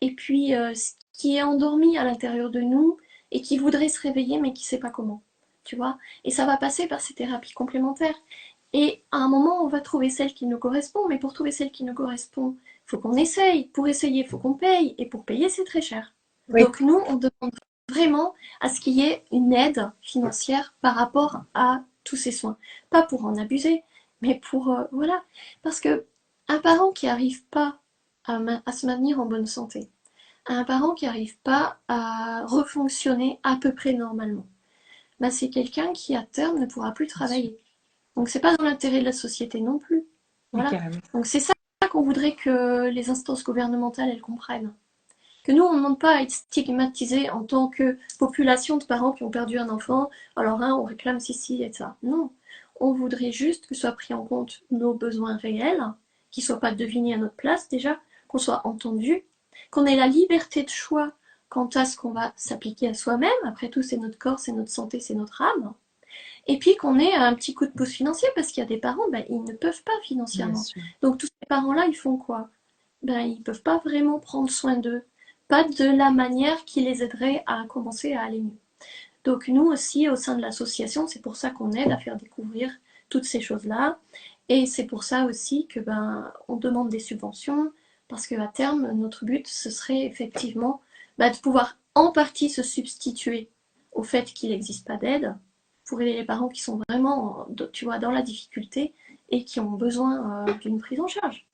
et puis ce qui est endormi à l'intérieur de nous et qui voudrait se réveiller mais qui ne sait pas comment, tu vois. Et ça va passer par ces thérapies complémentaires. Et à un moment, on va trouver celle qui nous correspond, mais pour trouver celle qui nous correspond, il faut qu'on essaye. Pour essayer, il faut qu'on paye. Et pour payer, c'est très cher. Oui. Donc nous, on demande vraiment à ce qu'il y ait une aide financière par rapport à tous ces soins. Pas pour en abuser, mais pour... voilà. Parce que un parent qui n'arrive pas à se maintenir en bonne santé, un parent qui n'arrive pas à refonctionner à peu près normalement, bah c'est quelqu'un qui à terme ne pourra plus travailler. Donc c'est pas dans l'intérêt de la société non plus. Oui, Voilà. carrément. Donc c'est ça qu'on voudrait que les instances gouvernementales elles comprennent. Que nous on ne demande pas à être stigmatisés en tant que population de parents qui ont perdu un enfant. Alors on réclame ci et ça. Non. On voudrait juste que soient pris en compte nos besoins réels, qu'ils ne soient pas devinés à notre place déjà, qu'on soit entendu, qu'on ait la liberté de choix quant à ce qu'on va s'appliquer à soi-même. Après tout, c'est notre corps, c'est notre santé, c'est notre âme. Et puis qu'on ait un petit coup de pouce financier parce qu'il y a des parents, ben, ils ne peuvent pas Bien financièrement. sûr. Donc tous ces parents-là, ils font quoi? Ben, ils ne peuvent pas vraiment prendre soin d'eux. Pas de la manière qui les aiderait à commencer à aller mieux. Donc nous aussi, au sein de l'association, c'est pour ça qu'on aide à faire découvrir toutes ces choses-là. Et c'est pour ça aussi que ben, on demande des subventions, parce qu'à terme, notre but, ce serait effectivement ben, de pouvoir en partie se substituer au fait qu'il n'existe pas d'aide pour aider les parents qui sont vraiment, tu vois, dans la difficulté et qui ont besoin d'une prise en charge.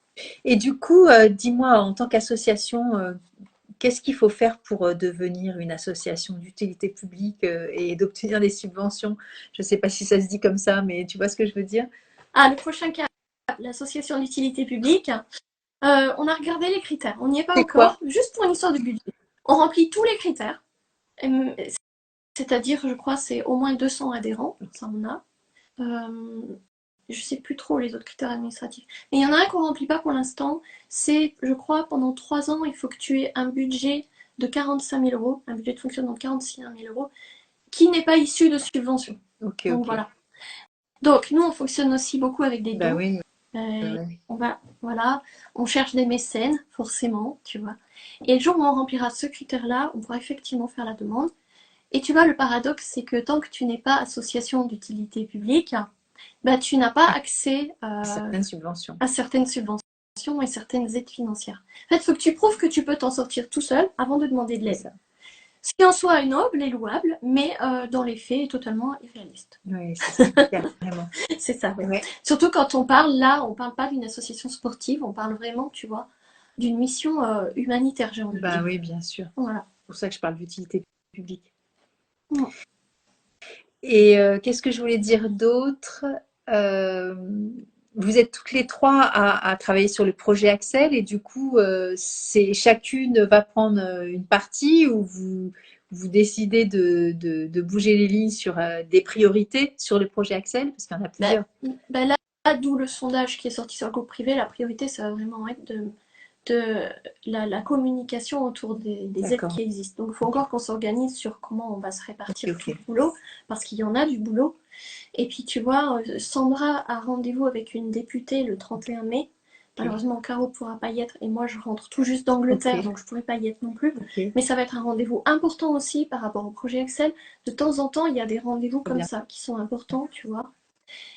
Et du coup, dis-moi, en tant qu'association, qu'est-ce qu'il faut faire pour devenir une association d'utilité publique et d'obtenir des subventions? Je ne sais pas si ça se dit comme ça, mais tu vois ce que je veux dire? Ah, le prochain cas, l'association d'utilité publique. On a regardé les critères. On n'y est pas C'est quoi? encore, juste pour une histoire de budget. On remplit tous les critères. C'est-à-dire, je crois, c'est au moins 200 adhérents. Ça, on a. Je sais plus trop les autres critères administratifs. Mais il y en a un qu'on ne remplit pas pour l'instant. C'est, je crois, pendant 3 ans, il faut que tu aies un budget de 45 000 euros, un budget de fonctionnement de 46 000 euros, qui n'est pas issu de subventions. Ok, Donc ok. voilà. Donc nous, on fonctionne aussi beaucoup avec des Bah dons. oui, bah oui. On va, voilà, on cherche des mécènes, forcément, tu vois. Et le jour où on remplira ce critère-là, on pourra effectivement faire la demande. Et tu vois, le paradoxe, c'est que tant que tu n'es pas association d'utilité publique, bah, tu n'as pas accès Certaines subventions. à certaines subventions et certaines aides financières. En fait, il faut que tu prouves que tu peux t'en sortir tout seul avant de demander de C'est l'aide. ça. Ce qui en soi est noble et louable, mais dans les faits est totalement irréaliste. Oui, c'est ça, carrément. C'est ça, oui. Ouais. Surtout quand on parle, là, on parle pas d'une association sportive, on parle vraiment, tu vois, d'une mission humanitaire, j'ai envie de Bah dire. oui, bien sûr. Voilà. C'est pour ça que je parle d'utilité publique. Mm. Et qu'est-ce que je voulais dire d'autre? Euh, Vous êtes toutes les trois à travailler sur le projet Axel et du coup, c'est chacune va prendre une partie ou vous vous décidez de bouger les lignes sur des priorités sur le projet Axel, parce qu'il y en a Ben, plusieurs. ben là, d'où le sondage qui est sorti sur le groupe privé, la priorité, ça va vraiment être de la communication autour des aides D'accord. qui existent. Donc il faut Ok, encore qu'on s'organise sur comment on va se ok, répartir tout le ok. boulot, parce qu'il y en a du boulot. Et puis tu vois, Sandra a rendez-vous avec une députée le 31 mai. Ok, Malheureusement, Caro ne pourra pas y être et moi je rentre tout juste ok, d'Angleterre, donc je ne pourrai pas y être non plus. ok. Mais ça va être un rendez-vous important aussi par rapport au projet Excel. De temps en temps, il y a des rendez-vous Très comme bien. ça qui sont importants, tu vois.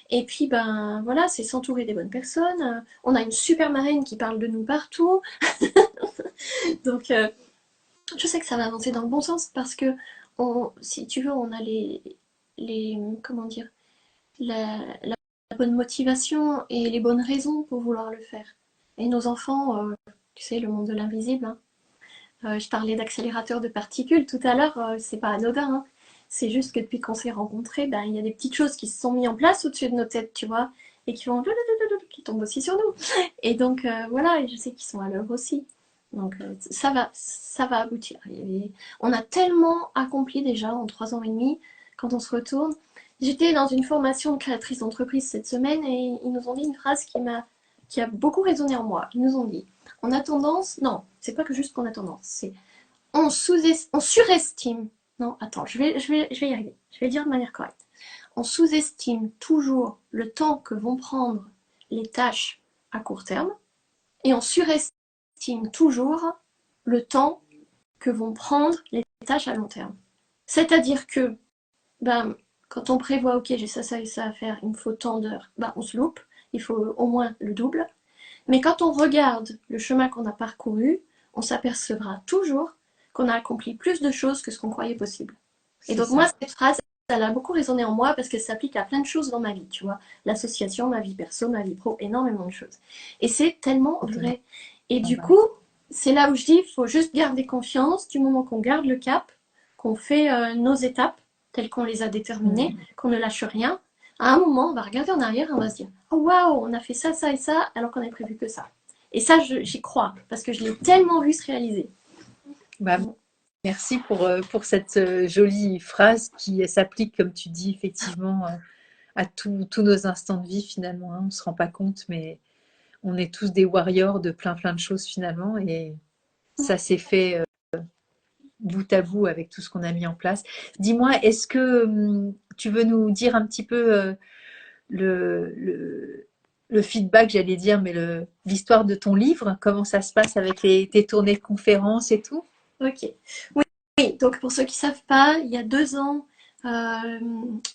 Et puis, ben voilà, c'est s'entourer des bonnes personnes. On a une super marraine qui parle de nous partout. Donc, je sais que ça va avancer dans le bon sens parce que, si tu veux, on a comment dire, la bonne motivation et les bonnes raisons pour vouloir le faire. Et nos enfants, tu sais, le monde de l'invisible, hein. Je parlais d'accélérateur de particules tout à l'heure, c'est pas anodin, hein. C'est juste que depuis qu'on s'est rencontrés, ben, il y a des petites choses qui se sont mises en place au-dessus de nos têtes, tu vois, et qui tombent aussi sur nous. Et donc voilà, et je sais qu'ils sont à l'œuvre aussi. Donc ça va aboutir. Et on a tellement accompli déjà en 3 ans et demi quand on se retourne. J'étais dans une formation de créatrice d'entreprise cette semaine et ils nous ont dit une phrase qui a beaucoup résonné en moi. Ils nous ont dit, on a tendance, non, c'est pas que juste qu'on a tendance, c'est on surestime. Non, attends, je vais y arriver. Je vais le dire de manière correcte. On sous-estime toujours le temps que vont prendre les tâches à court terme et on surestime toujours le temps que vont prendre les tâches à long terme. C'est-à-dire que, ben, quand on prévoit, ok, j'ai ça et ça à faire, il me faut tant d'heures, ben, on se loupe, il faut au moins le double. Mais quand on regarde le chemin qu'on a parcouru, on s'apercevra toujours qu'on a accompli plus de choses que ce qu'on croyait possible. Et C'est donc moi, ça. cette phrase, elle a beaucoup résonné en moi parce qu'elle s'applique à plein de choses dans ma vie, tu vois. L'association, ma vie perso, ma vie pro, énormément de choses. Et c'est tellement Ok. vrai. Et Ah du bah, coup, c'est là où je dis, il faut juste garder confiance du moment qu'on garde le cap, qu'on fait nos étapes telles qu'on les a déterminées, hmm. qu'on ne lâche rien. À un moment, on va regarder en arrière et on va se dire, oh waouh, on a fait ça, ça et ça, alors qu'on n'avait prévu que ça. Et ça, j'y crois, parce que je l'ai tellement vu se réaliser. Bah, merci pour cette jolie phrase qui s'applique, comme tu dis, effectivement, à tous nos instants de vie, finalement, hein. On ne se rend pas compte, mais on est tous des warriors de plein, plein de choses, finalement. Et ça s'est fait bout à bout avec tout ce qu'on a mis en place. Dis-moi, est-ce que tu veux nous dire un petit peu le, le, le feedback, j'allais dire, mais l'histoire de ton livre, comment ça se passe avec tes tournées de conférences et tout? Ok. Oui, oui, donc pour ceux qui ne savent pas, il y a 2 ans euh,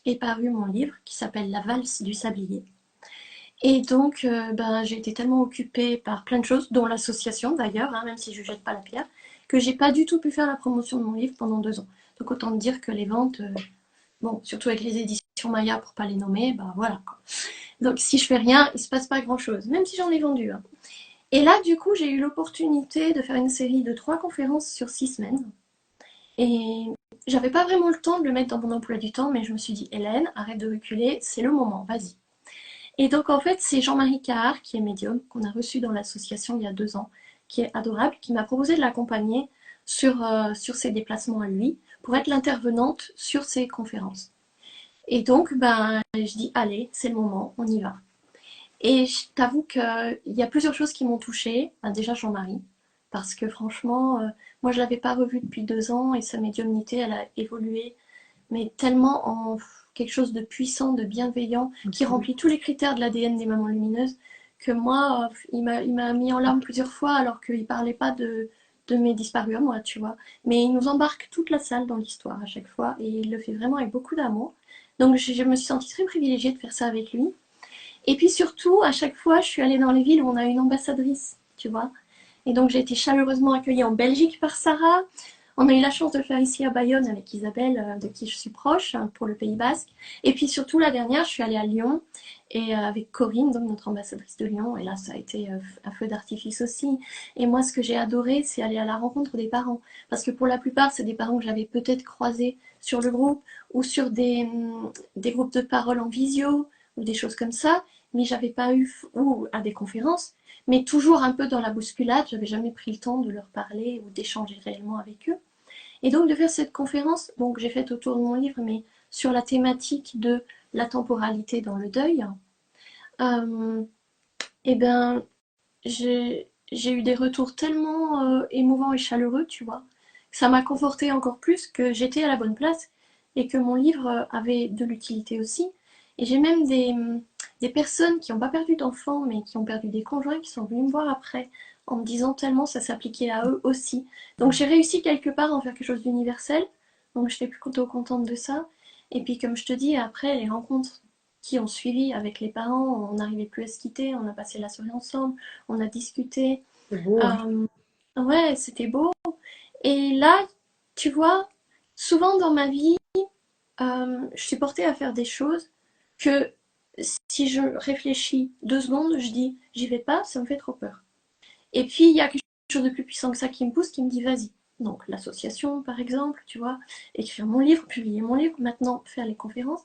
est paru mon livre qui s'appelle La valse du sablier. Et donc, ben, j'ai été tellement occupée par plein de choses, dont l'association d'ailleurs, hein, même si je ne jette pas la pierre, que j'ai pas du tout pu faire la promotion de mon livre pendant 2 ans. Donc autant dire que les ventes, bon, surtout avec les éditions Maya pour pas les nommer, ben voilà, quoi. Donc si je fais rien, il se passe pas grand-chose, même si j'en ai vendu, hein. Et là, du coup, j'ai eu l'opportunité de faire une série de 3 conférences sur 6 semaines. Et j'avais pas vraiment le temps de le mettre dans mon emploi du temps, mais je me suis dit, Hélène, arrête de reculer, c'est le moment, vas-y. Et donc, en fait, c'est Jean-Marie Cahard, qui est médium, qu'on a reçu dans l'association il y a 2 ans, qui est adorable, qui m'a proposé de l'accompagner sur ses déplacements à lui, pour être l'intervenante sur ses conférences. Et donc, ben, je dis, allez, c'est le moment, on y va. Et je t'avoue qu'il y a plusieurs choses qui m'ont touchée. Ben, déjà, Jean-Marie, parce que franchement, moi, je ne l'avais pas revu depuis 2 ans et sa médiumnité, elle a évolué, mais tellement en quelque chose de puissant, de bienveillant, qui Ok. remplit tous les critères de l'ADN des mamans lumineuses, que moi, il m'a mis en larmes plusieurs fois alors qu'il ne parlait pas de mes disparus à moi, tu vois. Mais il nous embarque toute la salle dans l'histoire à chaque fois et il le fait vraiment avec beaucoup d'amour. Donc je me suis sentie très privilégiée de faire ça avec lui. Et puis surtout, à chaque fois, je suis allée dans les villes où on a une ambassadrice, tu vois. Et donc j'ai été chaleureusement accueillie en Belgique par Sarah. On a eu la chance de le faire ici à Bayonne avec Isabelle, de qui je suis proche, hein, pour le Pays Basque. Et puis surtout, la dernière, je suis allée à Lyon et avec Corinne, donc notre ambassadrice de Lyon. Et là, ça a été un feu d'artifice aussi. Et moi, ce que j'ai adoré, c'est aller à la rencontre des parents. Parce que pour la plupart, c'est des parents que j'avais peut-être croisés sur le groupe ou sur des groupes de parole en visio ou des choses comme ça. Mais j'avais pas eu, ou à des conférences, mais toujours un peu dans la bousculade, j'avais jamais pris le temps de leur parler ou d'échanger réellement avec eux. Et donc de faire cette conférence, donc j'ai fait autour de mon livre, mais sur la thématique de la temporalité dans le deuil, euh, et ben j'ai eu des retours tellement émouvants et chaleureux, tu vois. Ça m'a conforté encore plus que j'étais à la bonne place et que mon livre avait de l'utilité aussi. Et j'ai même des personnes qui n'ont pas perdu d'enfants, mais qui ont perdu des conjoints, qui sont venues me voir après en me disant tellement ça s'appliquait à eux aussi. Donc j'ai réussi quelque part à en faire quelque chose d'universel. Donc j'étais plutôt contente de ça. Et puis comme je te dis, après les rencontres qui ont suivi avec les parents, on n'arrivait plus à se quitter, on a passé la soirée ensemble, on a discuté. C'est beau, hein. Euh, ouais, c'était beau. Et là, tu vois, souvent dans ma vie, je suis portée à faire des choses que si je réfléchis 2 secondes, je dis j'y vais pas, ça me fait trop peur. Et puis il y a quelque chose de plus puissant que ça qui me pousse, qui me dit vas-y. Donc l'association, par exemple, tu vois, écrire mon livre, publier mon livre, maintenant faire les conférences.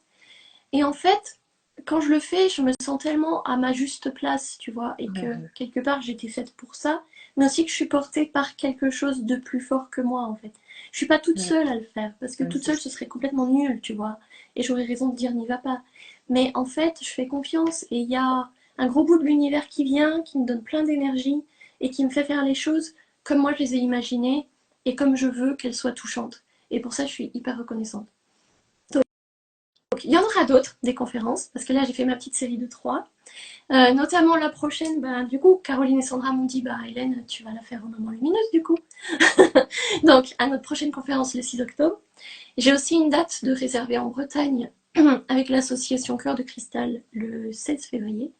Et en fait, quand je le fais, je me sens tellement à ma juste place, tu vois, et que Ouais, quelque part j'étais faite pour ça, mais aussi que je suis portée par quelque chose de plus fort que moi, en fait. Je suis pas toute ouais, seule à le faire, parce que ouais, toute c'est seule ça. ce serait complètement nul, tu vois, et j'aurais raison de dire n'y va pas. Mais en fait, je fais confiance, et il y a un gros bout de l'univers qui vient, qui me donne plein d'énergie, et qui me fait faire les choses comme moi je les ai imaginées, et comme je veux qu'elles soient touchantes. Et pour ça, je suis hyper reconnaissante. Donc, il y en aura d'autres, des conférences, parce que là, j'ai fait ma petite série de 3. Notamment la prochaine, bah, du coup, Caroline et Sandra m'ont dit, bah, Hélène, tu vas la faire en maman lumineuse, du coup. Donc, à notre prochaine conférence le 6 octobre. J'ai aussi une date de réservée en Bretagne avec l'association Cœur de Cristal le 16 février.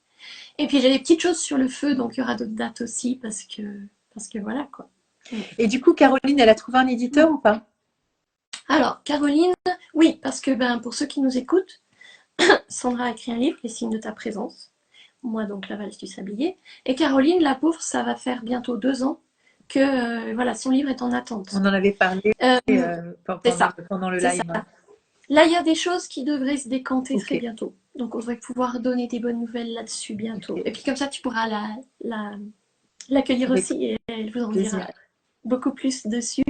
Et puis, j'ai des petites choses sur le feu, donc il y aura d'autres dates aussi, parce que voilà, quoi. Et du coup, Caroline, elle a trouvé un éditeur ou pas? Alors, Caroline, oui, parce que ben, pour ceux qui nous écoutent, Sandra a écrit un livre, Les signes de ta présence. Moi, donc, la valse du sablier. Et Caroline, la pauvre, ça va faire bientôt 2 ans que voilà, son livre est en On attente. en avait parlé Euh, c'est pendant, ça, pendant le c'est live. ça. Ouais. Là, il y a des choses qui devraient se décanter Ok, très bientôt. Donc, on devrait pouvoir donner des bonnes nouvelles là-dessus bientôt. ok. Et puis, comme ça, tu pourras l'accueillir Avec aussi et elle vous en dira plaisir. beaucoup plus dessus.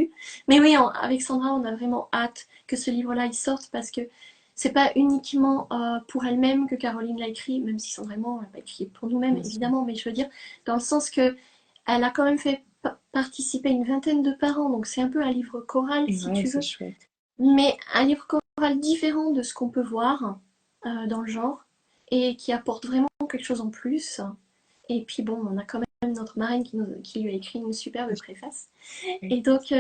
Mais oui, avec Sandra, on a vraiment hâte que ce livre-là il sorte parce que c'est pas uniquement pour elle-même que Caroline l'a écrit, même si Sandra et moi, on l'a pas écrit pour nous-mêmes, Bien sûr. évidemment, mais je veux dire, dans le sens que elle a quand même fait participer une vingtaine de parents, donc c'est un peu un livre choral, Et si ouais, tu c'est veux, chouette. mais un livre choral différent de ce qu'on peut voir dans le genre, et qui apporte vraiment quelque chose en plus. Et puis bon, on a quand même notre marraine qui lui a écrit une superbe préface. Ok. Et donc,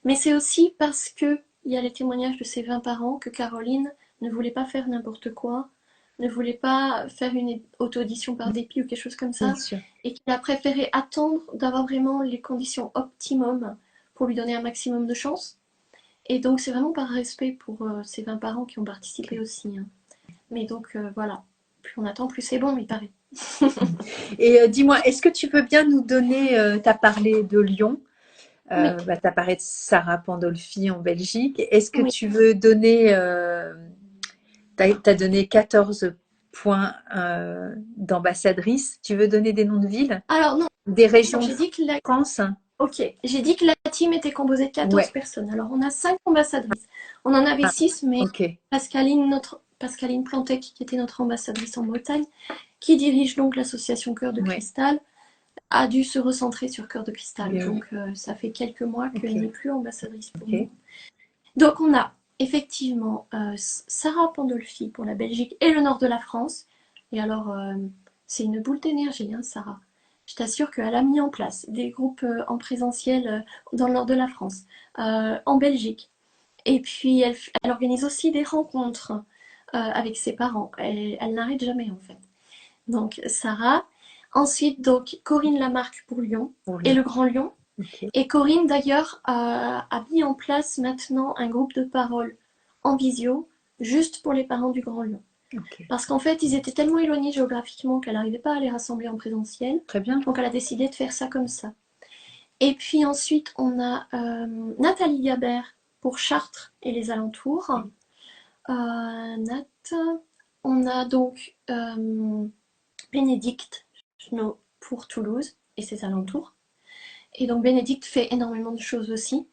mais c'est aussi parce que il y a les témoignages de ces 20 parents que Caroline ne voulait pas faire n'importe quoi, ne voulait pas faire une auto-audition par dépit ou quelque chose comme Bien ça, sûr. et qu'il a préféré attendre d'avoir vraiment les conditions optimum pour lui donner un maximum de chance. Et donc, c'est vraiment par respect pour ces 20 parents qui ont participé Ok. aussi, hein. Mais donc, voilà. Plus on attend, plus c'est bon, il paraît. Et dis-moi, est-ce que tu peux bien nous donner, tu as parlé de Lyon, Oui, bah, tu as parlé de Sarah Pandolfi en Belgique. Est-ce que oui. tu veux donner, tu as donné 14 points d'ambassadrice. Tu veux donner des noms de villes, Alors non, des régions de j'ai dit que la France? Ok, j'ai dit que la team était composée de 14 Ouais. personnes. Alors, on a 5 ambassadrices. On en avait Ah, 6, mais ok. Pascaline Plantec, qui était notre ambassadrice en Bretagne, qui dirige donc l'association Cœur de Ouais. Cristal, a dû se recentrer sur Cœur de Cristal. Ben oui. Donc, ça fait quelques mois qu'elle n'est Ok. plus ambassadrice pour nous. Ok. Donc, on a effectivement Sarah Pandolfi pour la Belgique et le nord de la France. Et alors, c'est une boule d'énergie, hein, Sarah. Je t'assure qu'elle a mis en place des groupes en présentiel dans le nord de la France, en Belgique. Et puis, elle organise aussi des rencontres avec ses parents. Elle n'arrête jamais, en fait. Donc, Sarah. Ensuite, donc, Corinne Lamarque pour Lyon Pour et Lyon. le Grand Lyon. Ok. Et Corinne, d'ailleurs, a mis en place maintenant un groupe de parole en visio, juste pour les parents du Grand Lyon. Ok. Parce qu'en fait, ils étaient tellement éloignés géographiquement qu'elle n'arrivait pas à les rassembler en présentiel. Très bien. Donc, elle a décidé de faire ça comme ça. Et puis ensuite, on a Nathalie Gabert pour Chartres et les alentours. Nat. On a donc Bénédicte Chenot pour Toulouse et ses alentours. Et donc Bénédicte fait énormément de choses aussi.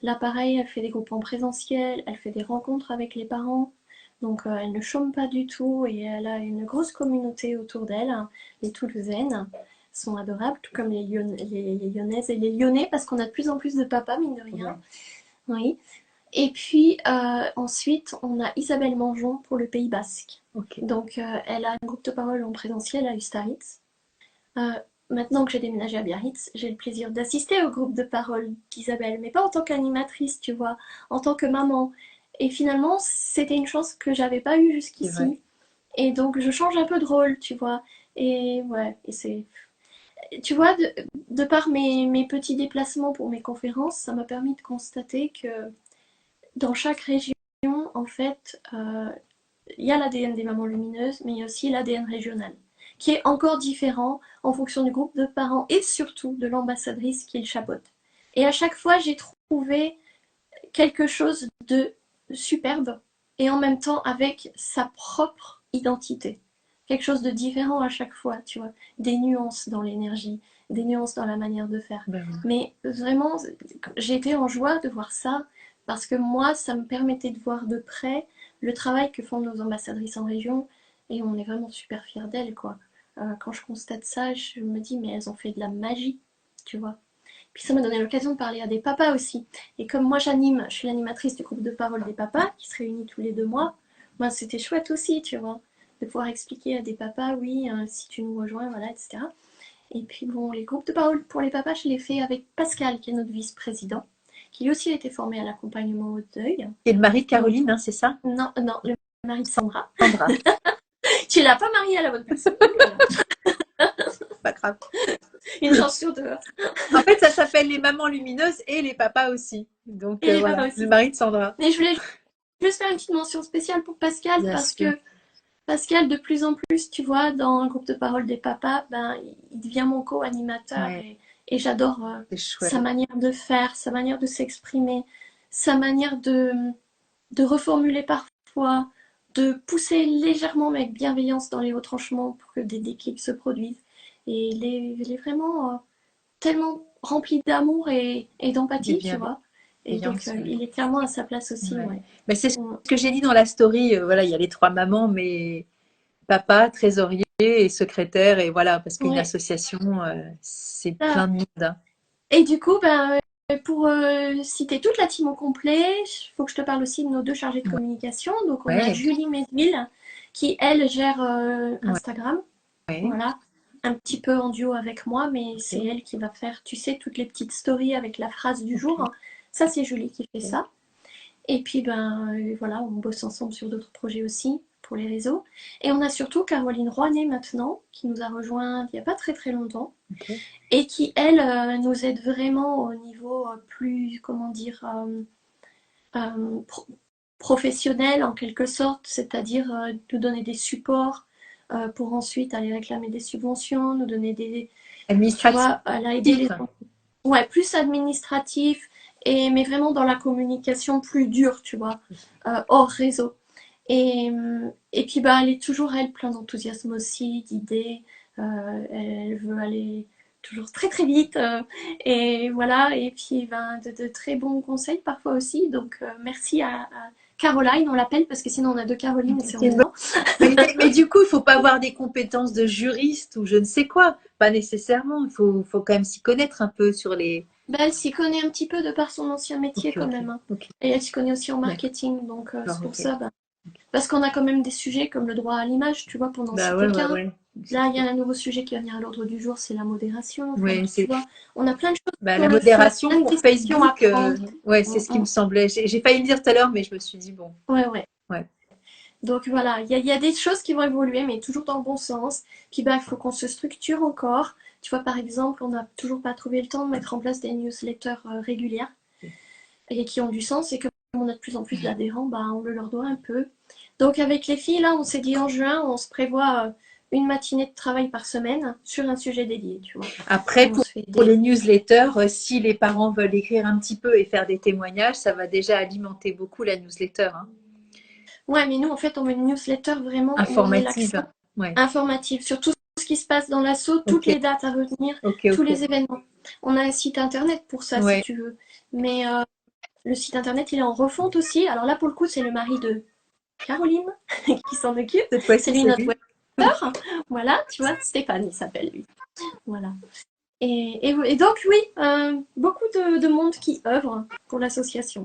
Là, pareil, elle fait des groupes en présentiel, elle fait des rencontres avec les parents. Donc, elle ne chôme pas du tout et elle a une grosse communauté autour d'elle. Les Toulousaines sont adorables, tout comme les Lyonnaises et les Lyonnais, parce qu'on a de plus en plus de papas, mine de rien. Oui. Et puis, ensuite, on a Isabelle Mangeon pour le Pays Basque. Ok. Donc, elle a un groupe de parole en présentiel à Ustaritz. Maintenant que j'ai déménagé à Biarritz, j'ai le plaisir d'assister au groupe de parole d'Isabelle, mais pas en tant qu'animatrice, tu vois, en tant que maman. Et finalement, c'était une chance que j'avais pas eue C'est vrai. jusqu'ici. Et donc, je change un peu de rôle, tu vois. Et ouais, et c'est... Tu vois, de par mes petits déplacements pour mes conférences, ça m'a permis de constater que dans chaque région, en fait, il y a l'ADN des mamans lumineuses, mais il y a aussi l'ADN régional, qui est encore différent en fonction du groupe de parents et surtout de l'ambassadrice qui le chapeaute. Et à chaque fois, j'ai trouvé quelque chose de superbe et en même temps avec sa propre identité. Quelque chose de différent à chaque fois, tu vois. Des nuances dans l'énergie, des nuances dans la manière de faire. Ben oui. Mais vraiment, j'ai été en joie de voir ça parce que moi, ça me permettait de voir de près le travail que font nos ambassadrices en région et on est vraiment super fiers d'elles, quoi. Quand je constate ça, je me dis, mais elles ont fait de la magie, tu vois. Puis ça m'a donné l'occasion de parler à des papas aussi. Et comme moi j'anime, je suis l'animatrice du groupe de parole des papas qui se réunit tous les 2 mois, moi c'était chouette aussi, tu vois, de pouvoir expliquer à des papas, oui, si tu nous rejoins, voilà, etc. Et puis bon, les groupes de parole pour les papas, je les fais avec Pascal, qui est notre vice-président, qui lui aussi a été formé à l'accompagnement au deuil. Et le mari de Donc, Caroline, hein, c'est ça? non, non, le mari de Sandra. Sandra. Tu l'as pas marié à la bonne personne. Pas grave. Une chance sur deux. En fait, ça s'appelle les mamans lumineuses et les papas aussi. Donc Et les voilà, papas aussi. le mari de Sandra. Mais je voulais juste faire une petite mention spéciale pour Pascal Bien parce sûr. que Pascal, de plus en plus, tu vois, dans un groupe de parole des papas, ben, il devient mon co-animateur Ouais, et j'adore c'est chouette. sa manière de faire, sa manière de s'exprimer, sa manière de reformuler parfois, de pousser légèrement mais avec bienveillance dans les retranchements pour que des déclics se produisent. Et il est vraiment tellement rempli d'amour et De d'empathie, tu vois. Et donc, bienveillance. Ouais. il est clairement à sa place aussi, Ouais. ouais. Mais c'est ce Mm. que j'ai dit dans la story. Voilà, il y a les trois mamans, mais papa, trésorier et secrétaire. Et voilà, parce qu'une Ouais. association, c'est Ah. plein de monde, hein. Et du coup, ben, pour citer toute la team au complet, il faut que je te parle aussi de nos 2 chargés de communication. Donc, on a Ouais, Julie Mesville qui, elle, gère ouais, Instagram. ouais. Voilà. Un petit peu en duo avec moi, mais c'est Ok, elle qui va faire, tu sais, toutes les petites stories avec la phrase du ok, jour. Ça, c'est Julie qui fait ok. ça. Et puis, ben, voilà, on bosse ensemble sur d'autres projets aussi pour les réseaux. Et on a surtout Caroline Rouanet maintenant, qui nous a rejoint il n'y a pas très très longtemps Ok. et qui, elle, nous aide vraiment au niveau plus, comment dire, euh, pro- professionnel en quelque sorte, c'est-à-dire nous donner des supports pour ensuite aller réclamer des subventions, nous donner des... Tu Administratif. vois, elle a aidé les... Ouais, plus administratif, mais vraiment dans la communication plus dure, tu vois, hors réseau. Et puis, bah, elle est toujours, elle, plein d'enthousiasme aussi, d'idées. Elle veut aller toujours très, très vite. Et voilà. Et puis, ben, de très bons conseils parfois aussi. Donc, merci à Caroline, on l'appelle, parce que sinon, on a 2 Caroline et c'est embêtant. Mais du coup, il faut pas avoir des compétences de juriste ou je ne sais quoi. Pas nécessairement. Il faut quand même s'y connaître un peu sur les. Ben, elle s'y connaît un petit peu de par son ancien métier Ok, quand ok, même, hein. ok. Et elle s'y connaît aussi en D'accord. marketing. Donc, c'est pour Ok. ça, ben, parce qu'on a quand même des sujets comme le droit à l'image, tu vois, pour n'en Bah citer ouais, ouais, qu'un. ouais. Là, il y a un nouveau sujet qui va venir à l'ordre du jour, c'est la modération. Enfin, Ouais, tu c'est vois, on a plein de choses bah, sur la le feu, modération plein de pour décisions à Facebook. prendre. Ouais, c'est Mm, ce qui me mm. semblait. J'ai failli le dire tout à l'heure, mais je me suis dit bon. Ouais, ouais. Ouais. Donc voilà, il y a des choses qui vont évoluer, mais toujours dans le bon sens. Puis bah, il faut qu'on se structure encore. Tu vois, par exemple, on n'a toujours pas trouvé le temps de mettre en place des newsletters régulières et qui ont du sens. Et comme on a de plus en plus d'adhérents, bah, on le leur doit un peu. Donc avec les filles, là, on s'est dit en juin, on se prévoit une matinée de travail par semaine sur un sujet dédié, tu vois. Après, On se fait pour des... les newsletters, si les parents veulent écrire un petit peu et faire des témoignages, ça va déjà alimenter beaucoup la newsletter, hein. Ouais, mais nous, en fait, on met une newsletter vraiment où on met l'accent Informative. Ouais. informatif sur tout ce qui se passe dans l'assaut, toutes Ok, les dates à retenir, ok, tous ok. les événements. On a un site internet pour ça, si Ouais. tu veux. Mais Le site internet, il est en refonte aussi. Alors là, pour le coup, c'est le mari de Caroline qui s'en occupe. Cette C'est fois-ci, lui c'est notre lui. webmaster. Voilà, tu vois, Stéphane, il s'appelle lui. Voilà. Et donc, oui, beaucoup de monde qui œuvre pour l'association.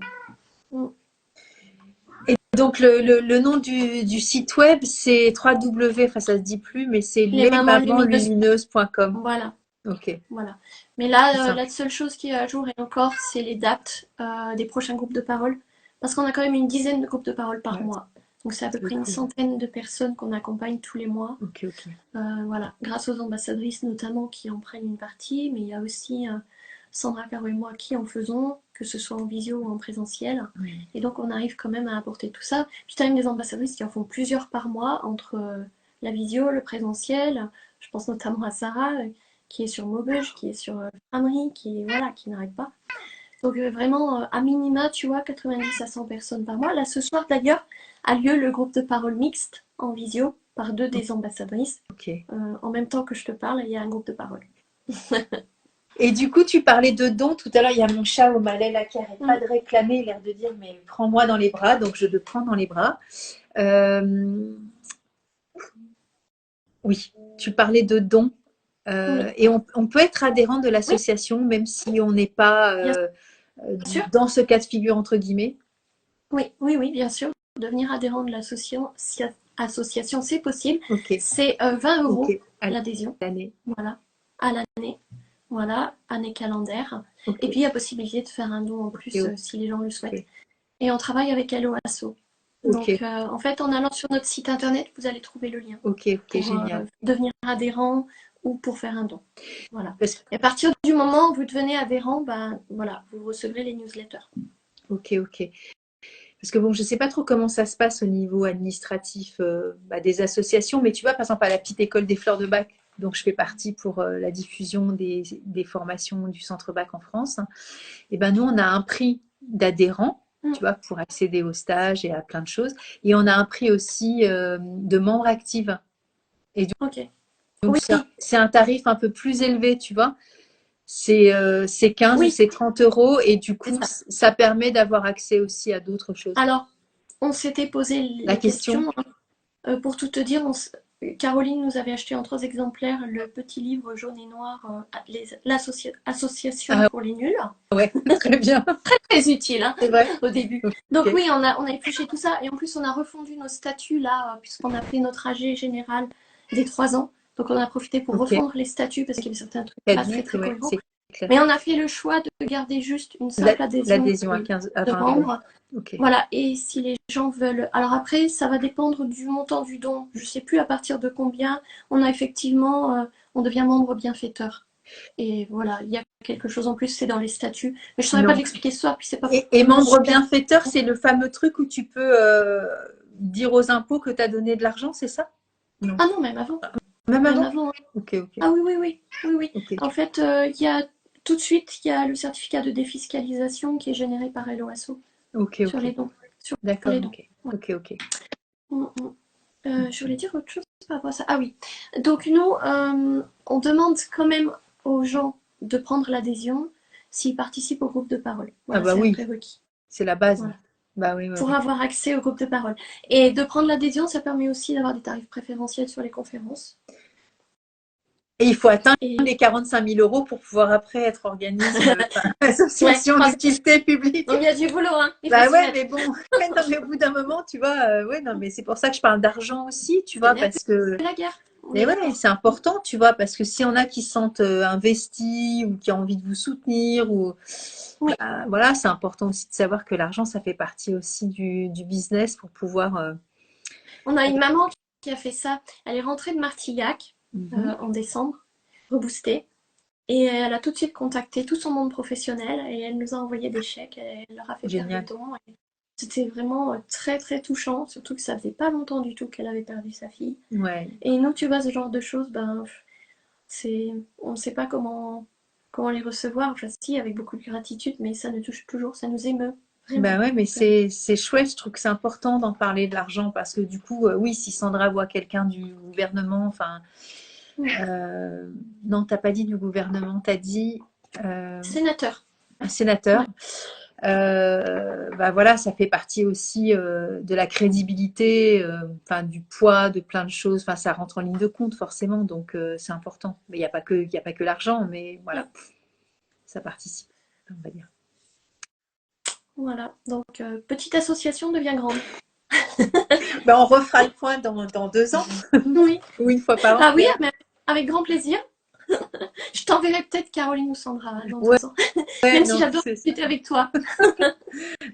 Et donc, le nom du site web, c'est www, enfin ça se dit plus, mais c'est Les mamans lumineuses. lesmamanlumineuses.com. Voilà. Ok, Voilà. Mais c'est là, simple. la seule chose qui est à jour et encore, c'est les dates des prochains groupes de parole. Parce qu'on a quand même une dizaine de groupes de parole par Ouais, mois. Donc c'est à peu c'est près une cool. centaine de personnes qu'on accompagne tous les mois. Ok, ok. Voilà, grâce aux ambassadrices notamment qui en prennent une partie, mais il y a aussi Sandra, Caro et moi qui en faisons, que ce soit en visio ou en présentiel. Oui. Et donc on arrive quand même à apporter tout ça. Puis tu as même des ambassadrices qui en font plusieurs par mois entre la visio, le présentiel. Je pense notamment à Sarah qui est sur Maubeuge, qui est sur Framery, qui n'arrête pas. Donc vraiment, à minima, tu vois, 90 à 100 personnes par mois. Là, ce soir, d'ailleurs, a lieu le groupe de parole mixte en visio par deux des ambassadrices. Ok. En même temps que je te parle, il y a un groupe de parole. Et du coup, tu parlais de dons. Tout à l'heure, il y a mon chat au malais là qui n'arrête pas Mm. de réclamer, l'air de dire, mais prends-moi dans les bras. Donc, je le prends dans les bras. Euh, oui, tu parlais de dons. Oui, Et on peut être adhérent de oui, l'association, même si on n'est pas bien sûr. dans ce cas de figure, entre guillemets. Oui, oui, oui, bien sûr. Devenir adhérent de l'association, c'est possible. Ok, C'est 20 ok, euros à l'adhésion. l'année. Voilà, à l'année. Voilà, année calendaire. Ok, Et puis, il y a possibilité de faire un don en ok, plus si les gens le souhaitent. ok, Et on travaille avec Hello Asso. ok, Donc, en fait, en allant sur notre site internet, vous allez trouver le lien ok, ok, pour génial. devenir adhérent ou pour faire un don. Voilà. Parce que- Et à partir du moment où vous devenez adhérent, ben, voilà, vous recevrez les newsletters. ok, ok. Parce que bon, je ne sais pas trop comment ça se passe au niveau administratif des associations, mais tu vois, par exemple, à la petite école des fleurs de bac, dont je fais partie pour la diffusion des formations du centre bac en France, et ben nous, on a un prix d'adhérent, Mm. tu vois, pour accéder au stage et à plein de choses. Et on a un prix aussi de membre active. Et Ok. donc, Oui, c'est un tarif un peu plus élevé, tu vois. C'est 15 ou oui, c'est 30 euros et du c'est coup, ça. ça permet d'avoir accès aussi à d'autres choses. Alors, on s'était posé La la question, question. Pour tout te dire, Caroline nous avait acheté en 3 exemplaires le petit livre jaune et noir, l'association ah pour les nuls. ouais, très bien, Très utile hein, c'est vrai. au début. Donc Ok, oui, on a épluché tout ça et en plus on a refondu nos statuts là, puisqu'on a fait notre AG général des 3 ans. Donc on a profité pour ok. refondre les statuts parce qu'il y avait certains trucs pas très Caduc, très ouais, cohérents. c'est clair. Mais on a fait le choix de garder juste une simple adhésion L'adhésion à 15, à de 20 euros. membres. Ok. Voilà, et si les gens veulent... Alors après, ça va dépendre du montant du don. Je ne sais plus à partir de combien. On a effectivement... on devient membre bienfaiteur. Et voilà, il y a quelque chose en plus, c'est dans les statuts. Mais je ne saurais pas Non. l'expliquer ce soir, puis c'est pas Et forcément membre super. bienfaiteur, c'est le fameux truc où tu peux dire aux impôts que tu as donné de l'argent, c'est ça? Non. Ah non, même avant. Même Même avant? avant. Hein. Ok, ok. Ah oui, oui, oui. Oui, oui. Ok, En fait, il y a tout de suite, il y a le certificat de défiscalisation qui est généré par LOASO ok, sur ok. les dons. Sur D'accord, les dons. ok. Ouais. Ok, ok. Mm, mm. Je voulais dire autre chose par rapport à ça. Ah oui. Donc nous, on demande quand même aux gens de prendre l'adhésion s'ils participent au groupe de parole. Ah Voilà, bah c'est un oui, prérequis. c'est la base. Voilà. Bah oui, oui, Pour oui. avoir accès au groupe de parole. Et de prendre l'adhésion, ça permet aussi d'avoir des tarifs préférentiels sur les conférences. Et il faut atteindre Et les 45 000 euros pour pouvoir après être organisme, ouais, association d'utilité publique. donc il y a du boulot, hein. Il faut Bah s'y ouais, mettre. mais bon, non, mais au bout d'un moment, tu vois, ouais, non, mais c'est pour ça que je parle d'argent aussi, tu C'est le vois, nerf parce que, de la guerre. On mais est ouais, d'accord. c'est important, tu vois, parce que si on a qui se sentent investis ou qui ont envie de vous soutenir, ou, Oui. bah, voilà, c'est important aussi de savoir que l'argent, ça fait partie aussi du business pour pouvoir. On a une maman qui a fait ça. Elle est rentrée de Martillac Mhm. en décembre, reboostée. Et elle a tout de suite contacté tout son monde professionnel et elle nous a envoyé des chèques, elle leur a fait faire des Génial. dons. C'était vraiment très très touchant, surtout que ça faisait pas longtemps du tout qu'elle avait perdu sa fille. Ouais. Et nous, tu vois, ce genre de choses, ben, on ne sait pas comment les recevoir. Enfin, si, avec beaucoup de gratitude, mais ça nous touche toujours, ça nous émeut, Ben vraiment. ouais, mais c'est chouette, je trouve que c'est important d'en parler de l'argent parce que du coup, oui, si Sandra voit quelqu'un du gouvernement, enfin, non, t'as pas dit du gouvernement, t'as dit euh, Sénateur. un sénateur. Ouais. bah voilà, ça fait partie aussi de la crédibilité, enfin du poids, de plein de choses. Enfin, ça rentre en ligne de compte forcément, donc c'est important. Mais il y a pas que l'argent, mais voilà, ça participe, on va dire. Voilà, donc petite association devient grande. Ben, on refera le point dans 2 ans Oui. ou une fois par an. Ah oui, mais avec grand plaisir. Je t'enverrai peut-être Caroline ou Sandra dans Ouais, 2 ans. ouais, Même si non, j'adore c'est ça. discuter avec toi.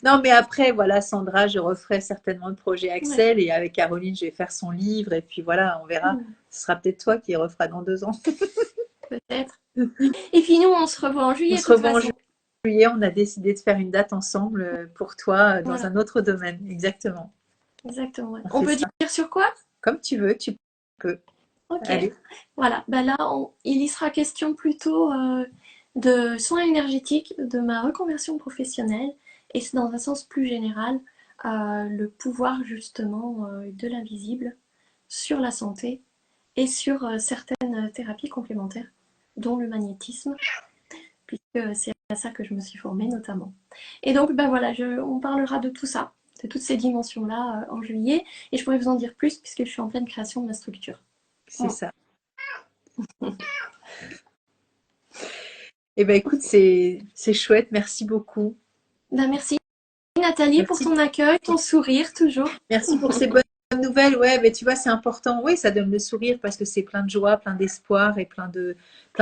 Non, mais après, voilà, Sandra, je referai certainement le projet Ouais. Axel et avec Caroline, je vais faire son livre et puis voilà, on verra. Hmm, Ce sera peut-être toi qui refera dans 2 ans. peut-être. Et puis nous, on se revoit en On juillet de se toute revoit en façon. juillet, on a décidé de faire une date ensemble pour toi dans Voilà, un autre domaine. Exactement. exactement. Ouais. On On fait peut ça. dire sur quoi? Comme tu veux, tu peux. Ok. Allez, Voilà. Ben là, il y sera question plutôt de soins énergétiques, de ma reconversion professionnelle, et c'est dans un sens plus général, le pouvoir justement de l'invisible sur la santé et sur certaines thérapies complémentaires, dont le magnétisme, puisque c'est à ça que je me suis formée notamment. Et donc, ben voilà, on parlera de tout ça, de toutes ces dimensions-là en juillet, et je pourrais vous en dire plus puisque je suis en pleine création de ma structure. c'est Mm. ça. Eh ben écoute, c'est chouette. Merci beaucoup. Ben merci Nathalie pour Merci. ton accueil, ton sourire toujours. Merci pour ces bonnes nouvelles. Ouais, mais tu vois, c'est important. Oui, ça donne le sourire parce que c'est plein de joie, plein d'espoir et plein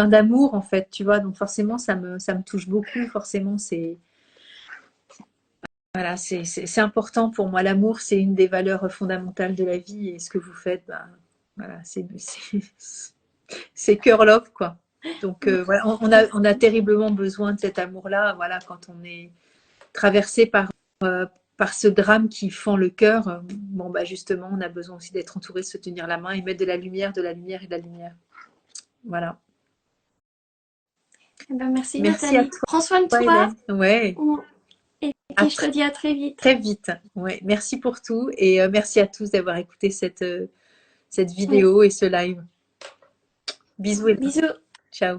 d'amour en fait, tu vois. Donc forcément, ça me touche beaucoup. Forcément, c'est voilà, c'est important pour moi. L'amour, c'est une des valeurs fondamentales de la vie et ce que vous faites, bah, voilà, c'est cœur love quoi. Donc voilà, on a terriblement besoin de cet amour-là. Voilà, quand on est traversé par ce drame qui fend le cœur, bon bah justement, on a besoin aussi d'être entouré, de se tenir la main et mettre de la lumière et de la lumière. Voilà. Eh ben, merci Merci à Nathalie. Prends soin de toi, toi. Hélène. Ouais, Et à puis je te dis à très vite. très vite. Ouais, merci pour tout et merci à tous d'avoir écouté cette Oui. vidéo et ce live. Bisous, Hélène. Bisous. Ciao.